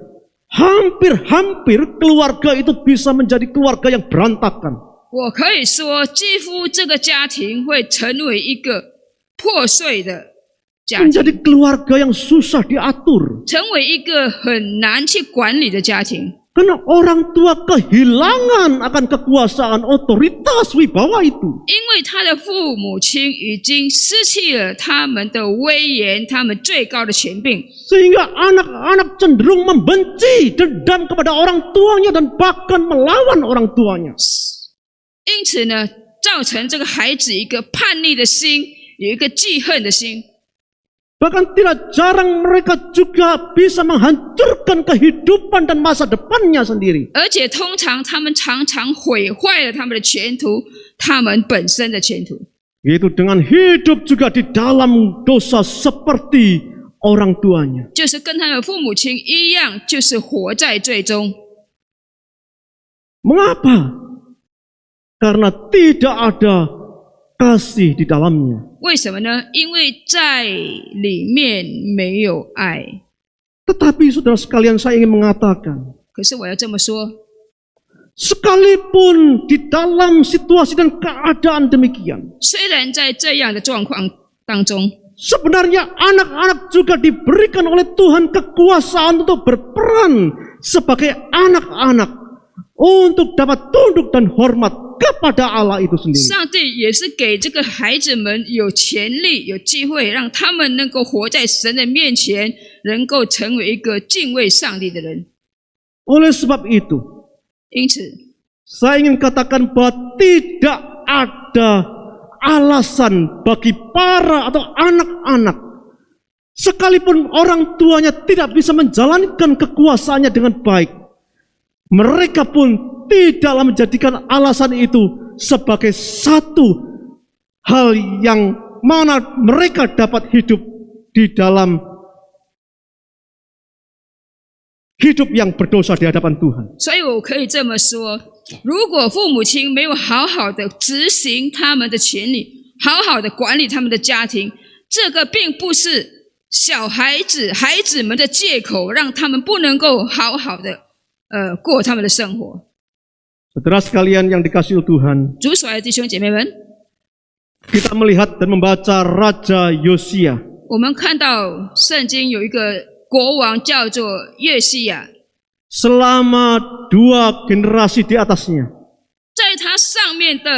hampir-hampir keluarga itu bisa menjadi keluarga yang berantakan. 我可以说，几乎这个家庭会成为一个破碎的家庭， Menjadi keluarga yang susah diatur. 成为一个很难去管理的家庭。 Karena orang tua kehilangan akan kekuasaan otoritas wibawa itu. 因为他的父母亲已经失去了他们的威严，他们最高的权柄， Sehingga anak-anak cenderung membenci, dendam kepada orang tuanya dan bahkan melawan orang tuanya. 因此呢，造成这个孩子一个叛逆的心，有一个记恨的心。 Bahkan tidak jarang mereka juga bisa menghancurkan kehidupan dan masa depannya sendiri. 而且通常他们常常毁坏了他们的前途，他们本身的前途。 Yaitu dengan hidup juga di dalam dosa seperti orang tuanya. 就是跟他们父母亲一样，就是活在罪中。 Mengapa? Karena tidak ada kasih di dalamnya. 为什么呢？因为在里面没有爱。 Tetapi saudara sekalian, saya ingin mengatakan, 可是我要这么说， sekalipun di dalam situasi dan keadaan demikian, 虽然在这样的状况当中， sebenarnya anak-anak juga diberikan oleh Tuhan kekuasaan untuk berperan sebagai anak-anak untuk dapat tunduk dan hormat kepada Allah itu sendiri. 上帝也是给这个孩子们有权利、有机会，让他们能够活在神的面前，能够成为一个敬畏上帝的人。 Oleh sebab itu, 因此， saya ingin katakan bahwa tidak ada alasan bagi para atau anak-anak, sekalipun orang tuanya tidak bisa menjalankan kekuasaannya dengan baik, mereka pun tidaklah menjadikan alasan itu sebagai satu hal yang mana mereka dapat hidup di dalam hidup yang berdosa di hadapan Tuhan. 所以我可以这么说：如果父母亲没有好好的执行他们的权利，好好的管理他们的家庭，这个并不是孩子们的借口，让他们不能够好好的过他们的生活。 Saudara sekalian yang dikasihi Tuhan, 主所爱的弟兄姐妹们， kita melihat dan membaca Raja Yosia. 我们看到圣经有一个国王叫做约西亚， selama 2 generasi di atasnya. 在他上面的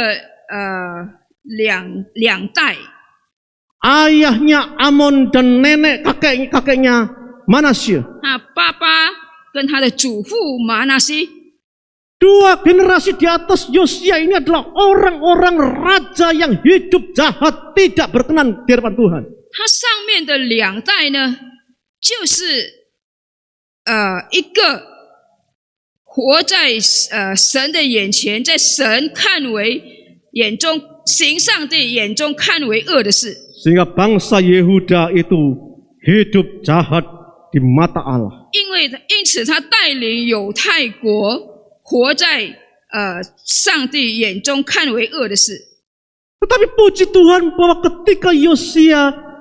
两代， Ayahnya Amon dan nenek kakeknya Manasye. 他爸爸跟他的祖父马拿西， 2 generasi di atas Yosia ini adalah orang-orang raja yang hidup jahat, tidak berkenan di hadapan Tuhan. 他上面的两代呢，就是一个活在神的眼前，在神看为眼中行上帝眼中看为恶的事， Sehingga bangsa Yehuda itu hidup jahat di mata Allah. 因此他带领犹太国活在上帝眼中看为恶的事。 Tetapi puji Tuhan bahwa ketika Yosia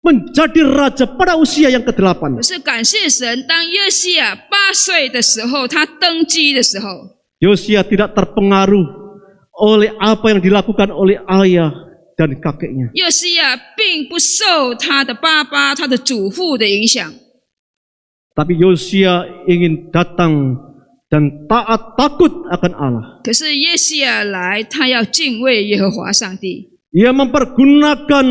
menjadi raja pada usia yang ke-8. 可是感谢神，当约西亚8岁的时候，他登基的时候， Yosia tidak terpengaruh oleh apa yang dilakukan oleh ayah dan kakeknya. 约西亚并不受他的爸爸、他的祖父的影响， Tapi Yosia ingin datang dan taat takut akan Allah. 可是约西亚来，他要敬畏耶和华上帝， Ia mempergunakan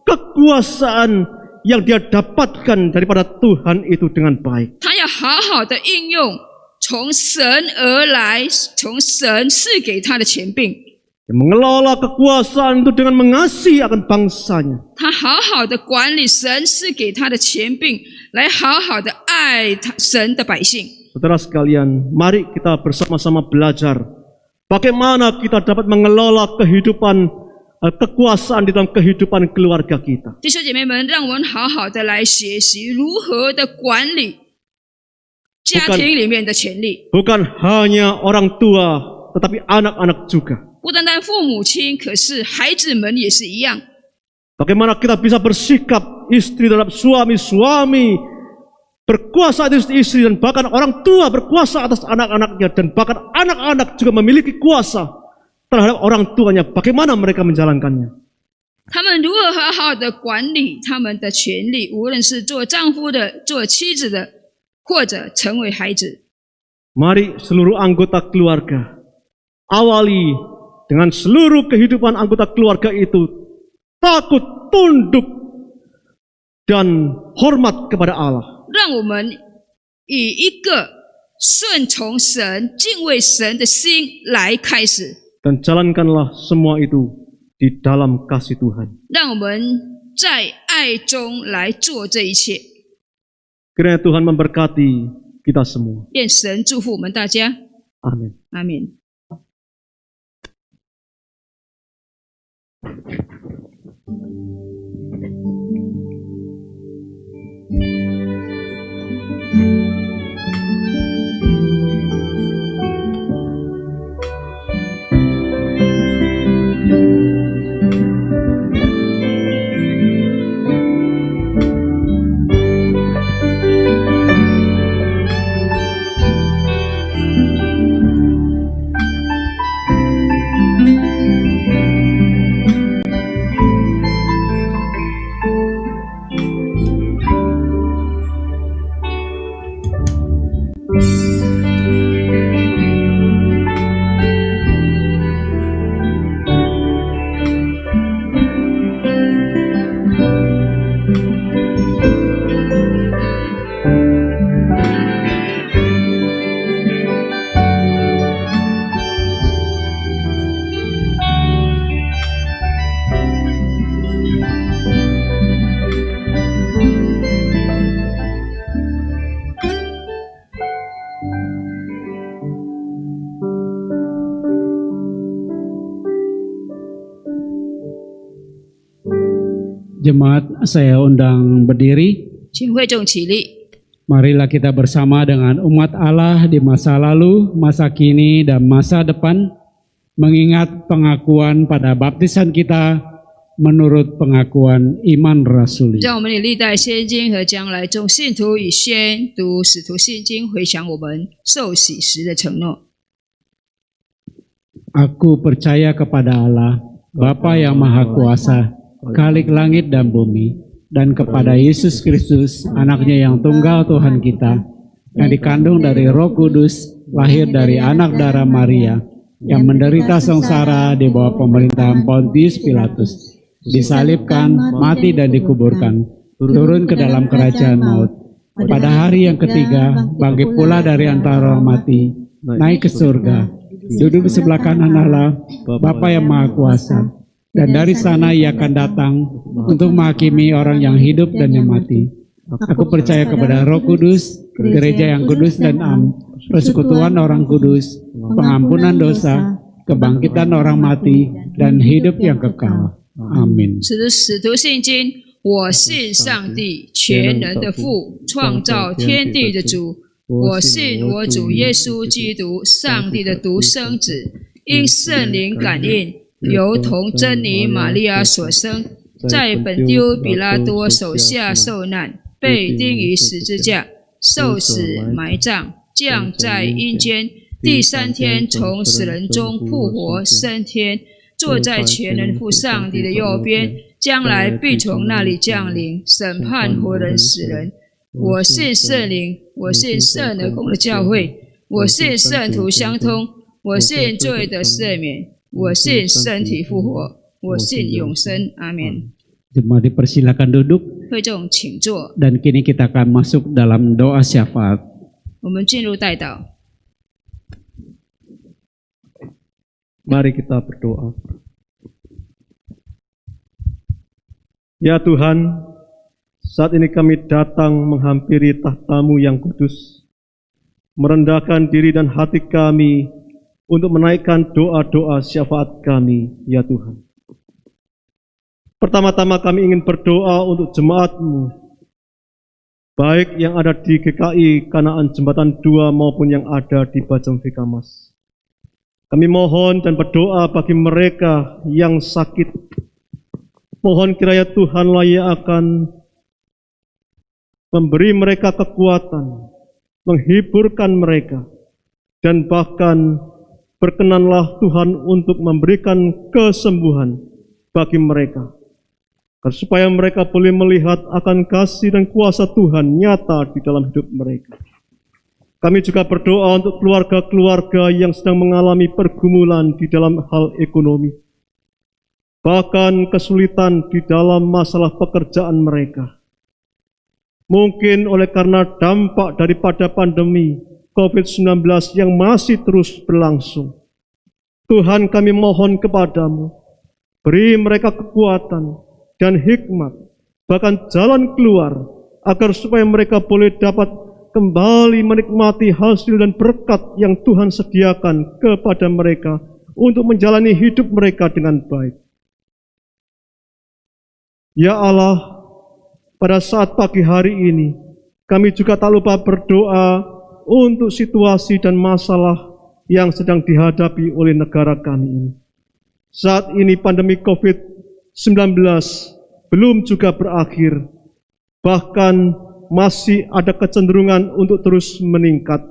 kekuasaan yang dia dapatkan daripada Tuhan itu dengan baik. 他要好好的应用从神而来、从神赐给他的权柄， Dia mengelola kekuasaan itu dengan mengasihi akan bangsanya. 他好好的管理神赐给他的权柄，来好好的爱神的百姓。 Saudara sekalian, mari kita bersama-sama belajar bagaimana kita dapat mengelola kekuasaan di dalam kehidupan keluarga kita. 弟兄姐妹们，让我们好好的来学习如何的管理家庭里面的权利， Bukan hanya orang tua, tetapi anak-anak juga. 不单单父母亲，可是孩子们也是一样。 Bagaimana kita bisa bersikap istri terhadap suami, suami berkuasa atas istri, dan bahkan orang tua berkuasa atas anak-anaknya, dan bahkan anak-anak juga memiliki kuasa terhadap orang tuanya. Bagaimana mereka menjalankannya? 他们如何好好的管理他们的权利，无论是做丈夫的、做妻子的，或者成为孩子。 Mari seluruh anggota keluarga awali dengan seluruh kehidupan anggota keluarga itu takut, tunduk, dan hormat kepada Allah. 让我们以一个顺从神、敬畏神的心来开始， Dan jalankanlah semua itu di dalam kasih Tuhan. 让我们在爱中来做这一切。 Kiranya Tuhan memberkati kita semua. 愿神祝福我们大家， Amin. 阿门。Jemaat, saya undang berdiri. 请会众起立， Marilah kita bersama dengan umat Allah di masa lalu, masa kini, dan masa depan, mengingat pengakuan pada baptisan kita menurut pengakuan iman rasuli. 让我们以历代先经和将来众信徒以宣读使徒信经，回想我们受洗时的承诺。 Aku percaya kepada Allah, Bapa yang Maha Kuasa, Khalik langit dan bumi, dan kepada Yesus Kristus, anaknya yang tunggal Tuhan kita, yang dikandung dari Roh Kudus, lahir dari anak darah Maria, yang menderita sengsara di bawah pemerintahan Pontius Pilatus, disalibkan, mati dan dikuburkan, turun ke dalam kerajaan maut. Pada hari yang ketiga, bangkit pula dari antara orang mati, naik ke surga, duduk di sebelah kanan Allah, Bapa yang Maha Kuasa, dan dari sana ia akan datang untuk menghakimi orang yang hidup dan yang mati. Aku percaya kepada Roh Kudus, gereja yang kudus dan am, persekutuan orang kudus, pengampunan dosa, kebangkitan orang mati, dan hidup yang kekal. Amin. 使徒信经，我信上帝全能的父，创造天地的主。我信我主耶稣基督，上帝的独生子，因圣灵感应，由童真女玛利亚所生，在本丢比拉多手下受难，被钉于十字架，受死埋葬，降在阴间，第三天从死人中复活升天，坐在全能父上帝的右边，将来必从那里降临，审判活人死人。我信圣灵，我信圣而公的教会，我信圣徒相通，我信罪的赦免，我信身体复活，我信永生。阿门。 Jemaat dipersilakan duduk, 会众请坐， dan kini kita akan masuk dalam doa syafaat. 我们进入代祷。 Mari kita berdoa. Ya Tuhan, saat ini kami datang menghampiri tahta-Mu yang kudus, merendahkan diri dan hati kami untuk menaikkan doa-doa syafaat kami, ya Tuhan. Pertama-tama kami ingin berdoa untuk jemaat-Mu, baik yang ada di GKI Kanaan Jembatan 2 maupun yang ada di Bajang Vikamas. Kami mohon dan berdoa bagi mereka yang sakit. Mohon kiranya Tuhanlah yang akan memberi mereka kekuatan, menghiburkan mereka, dan bahkan berkenanlah Tuhan untuk memberikan kesembuhan bagi mereka, supaya mereka boleh melihat akan kasih dan kuasa Tuhan nyata di dalam hidup mereka. Kami juga berdoa untuk keluarga-keluarga yang sedang mengalami pergumulan di dalam hal ekonomi, bahkan kesulitan di dalam masalah pekerjaan mereka. Mungkin oleh karena dampak daripada pandemi COVID-19 yang masih terus berlangsung. Tuhan, kami mohon kepadamu, beri mereka kekuatan dan hikmat, bahkan jalan keluar, agar supaya mereka boleh dapat kembali menikmati hasil dan berkat yang Tuhan sediakan kepada mereka untuk menjalani hidup mereka dengan baik. Ya Allah, pada saat pagi hari ini, kami juga tak lupa berdoa untuk situasi dan masalah yang sedang dihadapi oleh negara kami ini. Saat ini pandemi COVID-19 belum juga berakhir, bahkan masih ada kecenderungan untuk terus meningkat.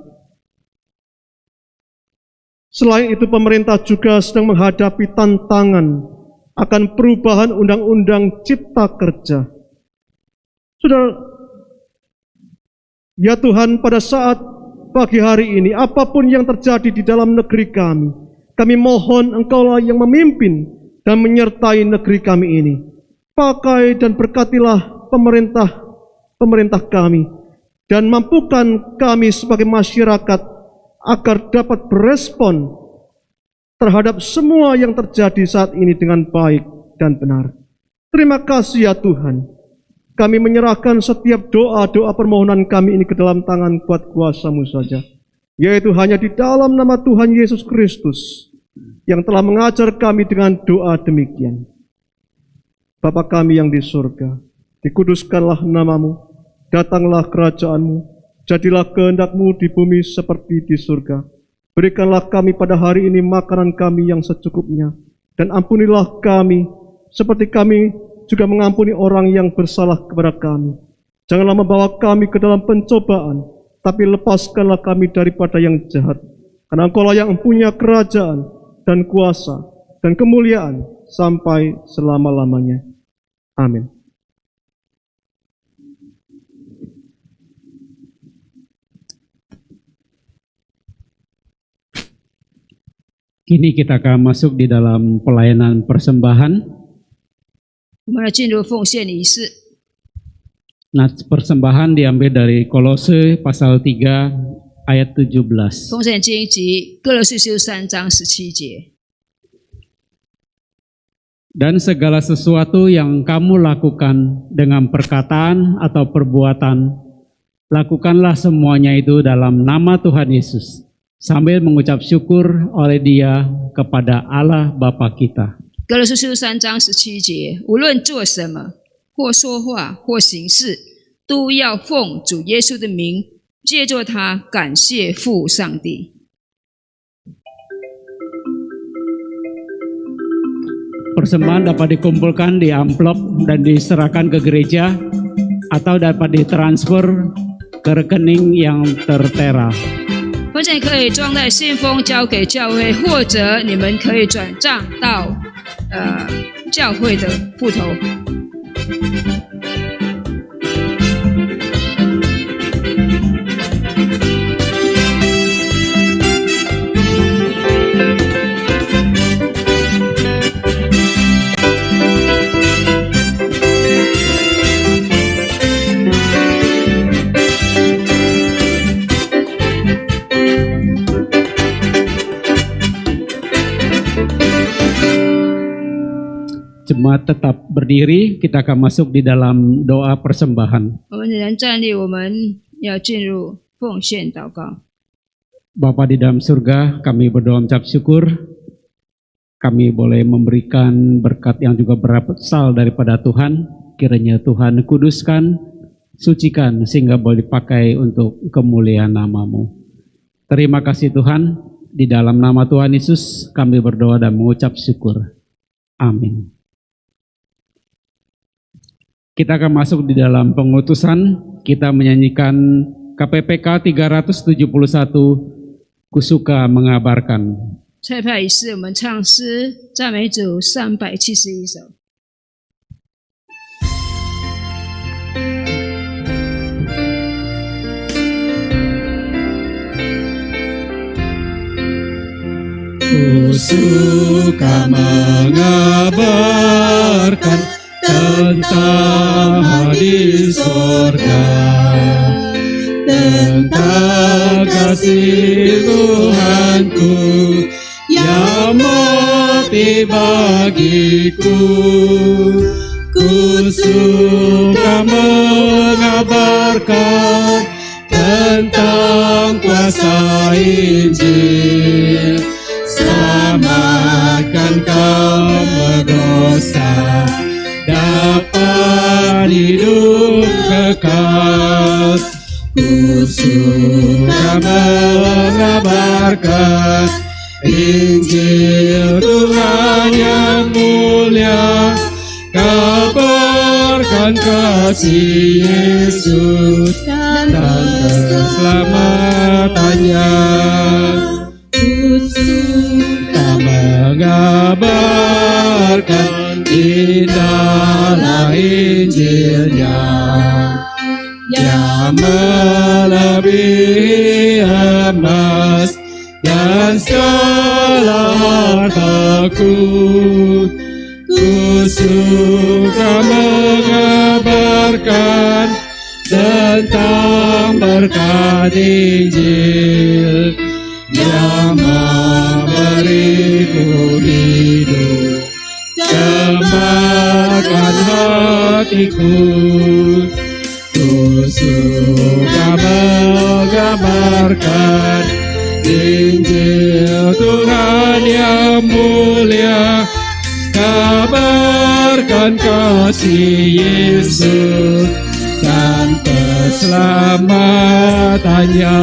Selain itu, pemerintah juga sedang menghadapi tantangan akan perubahan Undang-Undang Cipta Kerja. Saudara, ya Tuhan, pada saat pagi hari ini, apapun yang terjadi di dalam negeri kami mohon Engkaulah yang memimpin dan menyertai negeri kami ini. Pakai dan berkatilah pemerintah kami, dan mampukan kami sebagai masyarakat agar dapat berespon terhadap semua yang terjadi saat ini dengan baik dan benar. Terima kasih ya Tuhan. Kami menyerahkan setiap doa-doa permohonan kami ini ke dalam tangan kuat kuasa-Mu saja, yaitu hanya di dalam nama Tuhan Yesus Kristus yang telah mengajar kami dengan doa demikian. Bapa kami yang di surga, dikuduskanlah nama-Mu, datanglah kerajaan-Mu, jadilah kehendak-Mu di bumi seperti di surga. Berikanlah kami pada hari ini makanan kami yang secukupnya, dan ampunilah kami seperti kami juga mengampuni orang yang bersalah kepada kami. Janganlah membawa kami ke dalam pencobaan, tapi lepaskanlah kami daripada yang jahat. Karena Engkaulah yang mempunyai kerajaan dan kuasa dan kemuliaan sampai selama-lamanya. Amin. Kini kita akan masuk di dalam pelayanan persembahan. 我们要进入奉献仪式。 Nah, persembahan diambil dari Kolose pasal 3 ayat 17. 奉献经及哥罗西书3章17节。 Dan segala sesuatu yang kamu lakukan dengan perkataan atau perbuatan, lakukanlah semuanya itu dalam nama Tuhan Yesus, sambil mengucap syukur oleh Dia kepada Allah Bapa kita. 哥罗西书3章17节，无论做什么，或说话，或行事，都要奉主耶稣的名，借着他感谢父上帝。 Persembahan dapat dikumpulkan di amplop dan diserahkan ke gereja atau dapat ditransfer ke rekening yang tertera. 奉献可以装在信封交给教会，或者你们可以转账到教会的户头。 Jemaat tetap berdiri, kita akan masuk di dalam doa persembahan. 我们仍然站立，我们要进入奉献祷告。 Bapa di dalam surga, kami berdoa mengucap syukur. Kami boleh memberikan berkat yang juga berasal daripada Tuhan. Kiranya Tuhan kuduskan, sucikan, sehingga boleh dipakai untuk kemuliaan nama-Mu. Terima kasih Tuhan, di dalam nama Tuhan Yesus kami berdoa dan mengucap syukur. Amin. Kita akan masuk di dalam pengutusan. Kita menyanyikan KPPK 371, Kusuka Mengabarkan. 菜派仪式，我们唱诗赞美主371首。 Kusuka mengabarkan tentang hadis sorga, tentang kasih Tuhanku yang mati bagiku. Kusuka mengabarkan tentang kuasa Injil, selamatkan kaum berdosa, dapat hidup kekal. Kusuka mengabarkan Injil Tuhan yang mulia, kabarkan kasih Yesus dan keselamatannya. Kusuka mengabarkan indahlah Injilnya, yang melebihi emas dan segala hartaku. Kusuka mengabarkan tentang berkat Injil, yang memberiku hidup, gembalakan hatiku. Kusuka mengabarkan Injil Tuhan yang mulia, kabarkan kasih Yesus dan keselamatannya.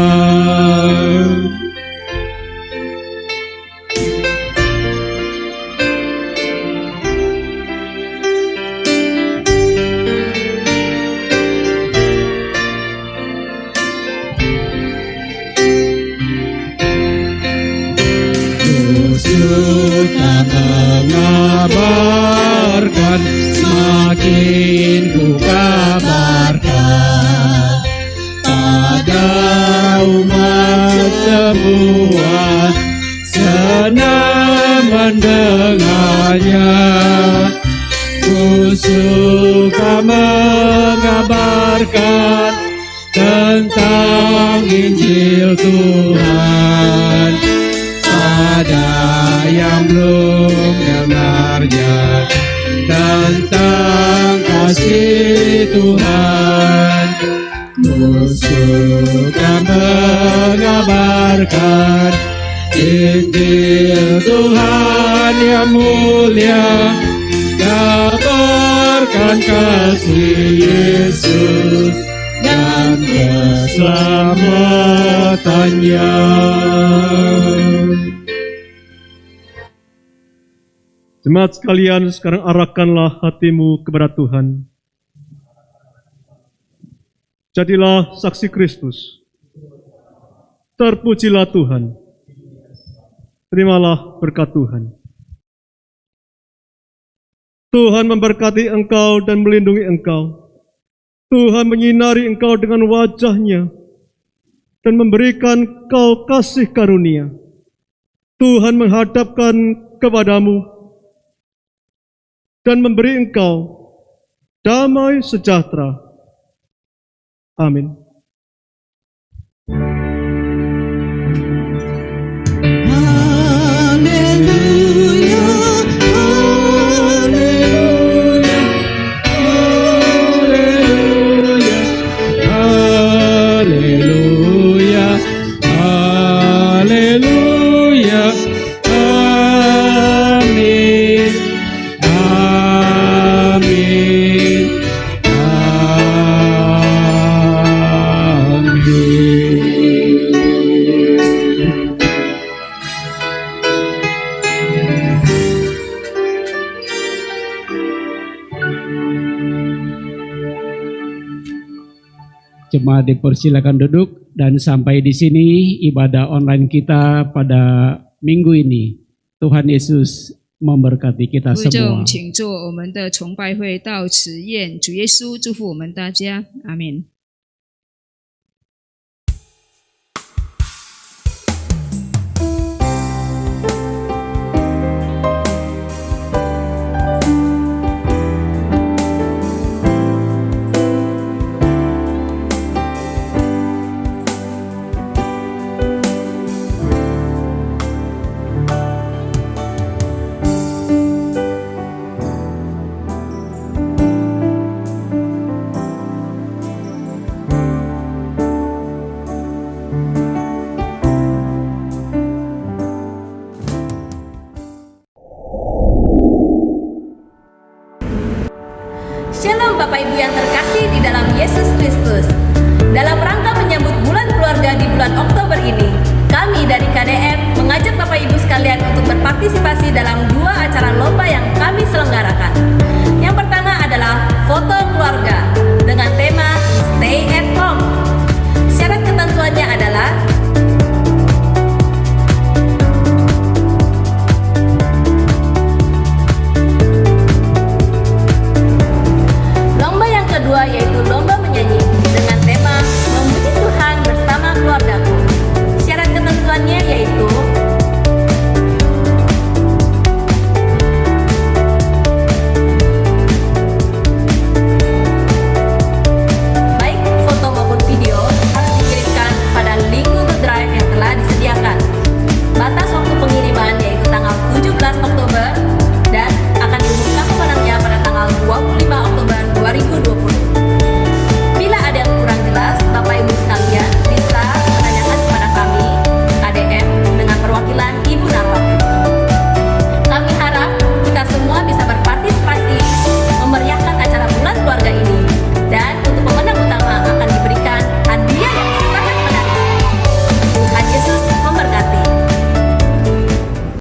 Kusuka mengabarkan, semakin ku kabarkan pada umat semua, senang mendengarnya. Ku suka mengabarkan tentang Injil Tuhan pada yang belum dengarnya, tentang kasih Tuhan. Ku suka mengabarkan Injil Tuhan yang mulia, kabarkan kasih Yesus dan keselamatannya. Jemaat sekalian, sekarang arahkanlah hatimu kepada Tuhan. Jadilah saksi Kristus. Terpujilah Tuhan. Terimalah berkat Tuhan. Tuhan memberkati engkau dan melindungi engkau. Tuhan menyinari engkau dengan wajah-Nya dan memberikan engkau kasih karunia. Tuhan menghadapkan kepadamu dan memberi engkau damai sejahtera. Amin. Jemaat dipersilakan duduk, dan sampai di sini ibadah online kita pada minggu ini. Tuhan Yesus memberkati kita 会众 semua. 请坐，我们的崇拜会到此宴。主耶稣祝福我们大家，阿门。Shalom Bapak Ibu yang terkasih di dalam Yesus Kristus. Dalam rangka menyambut bulan keluarga di bulan Oktober ini, kami dari KDM mengajak Bapak Ibu sekalian untuk berpartisipasi dalam 2 acara lomba yang kami selenggarakan.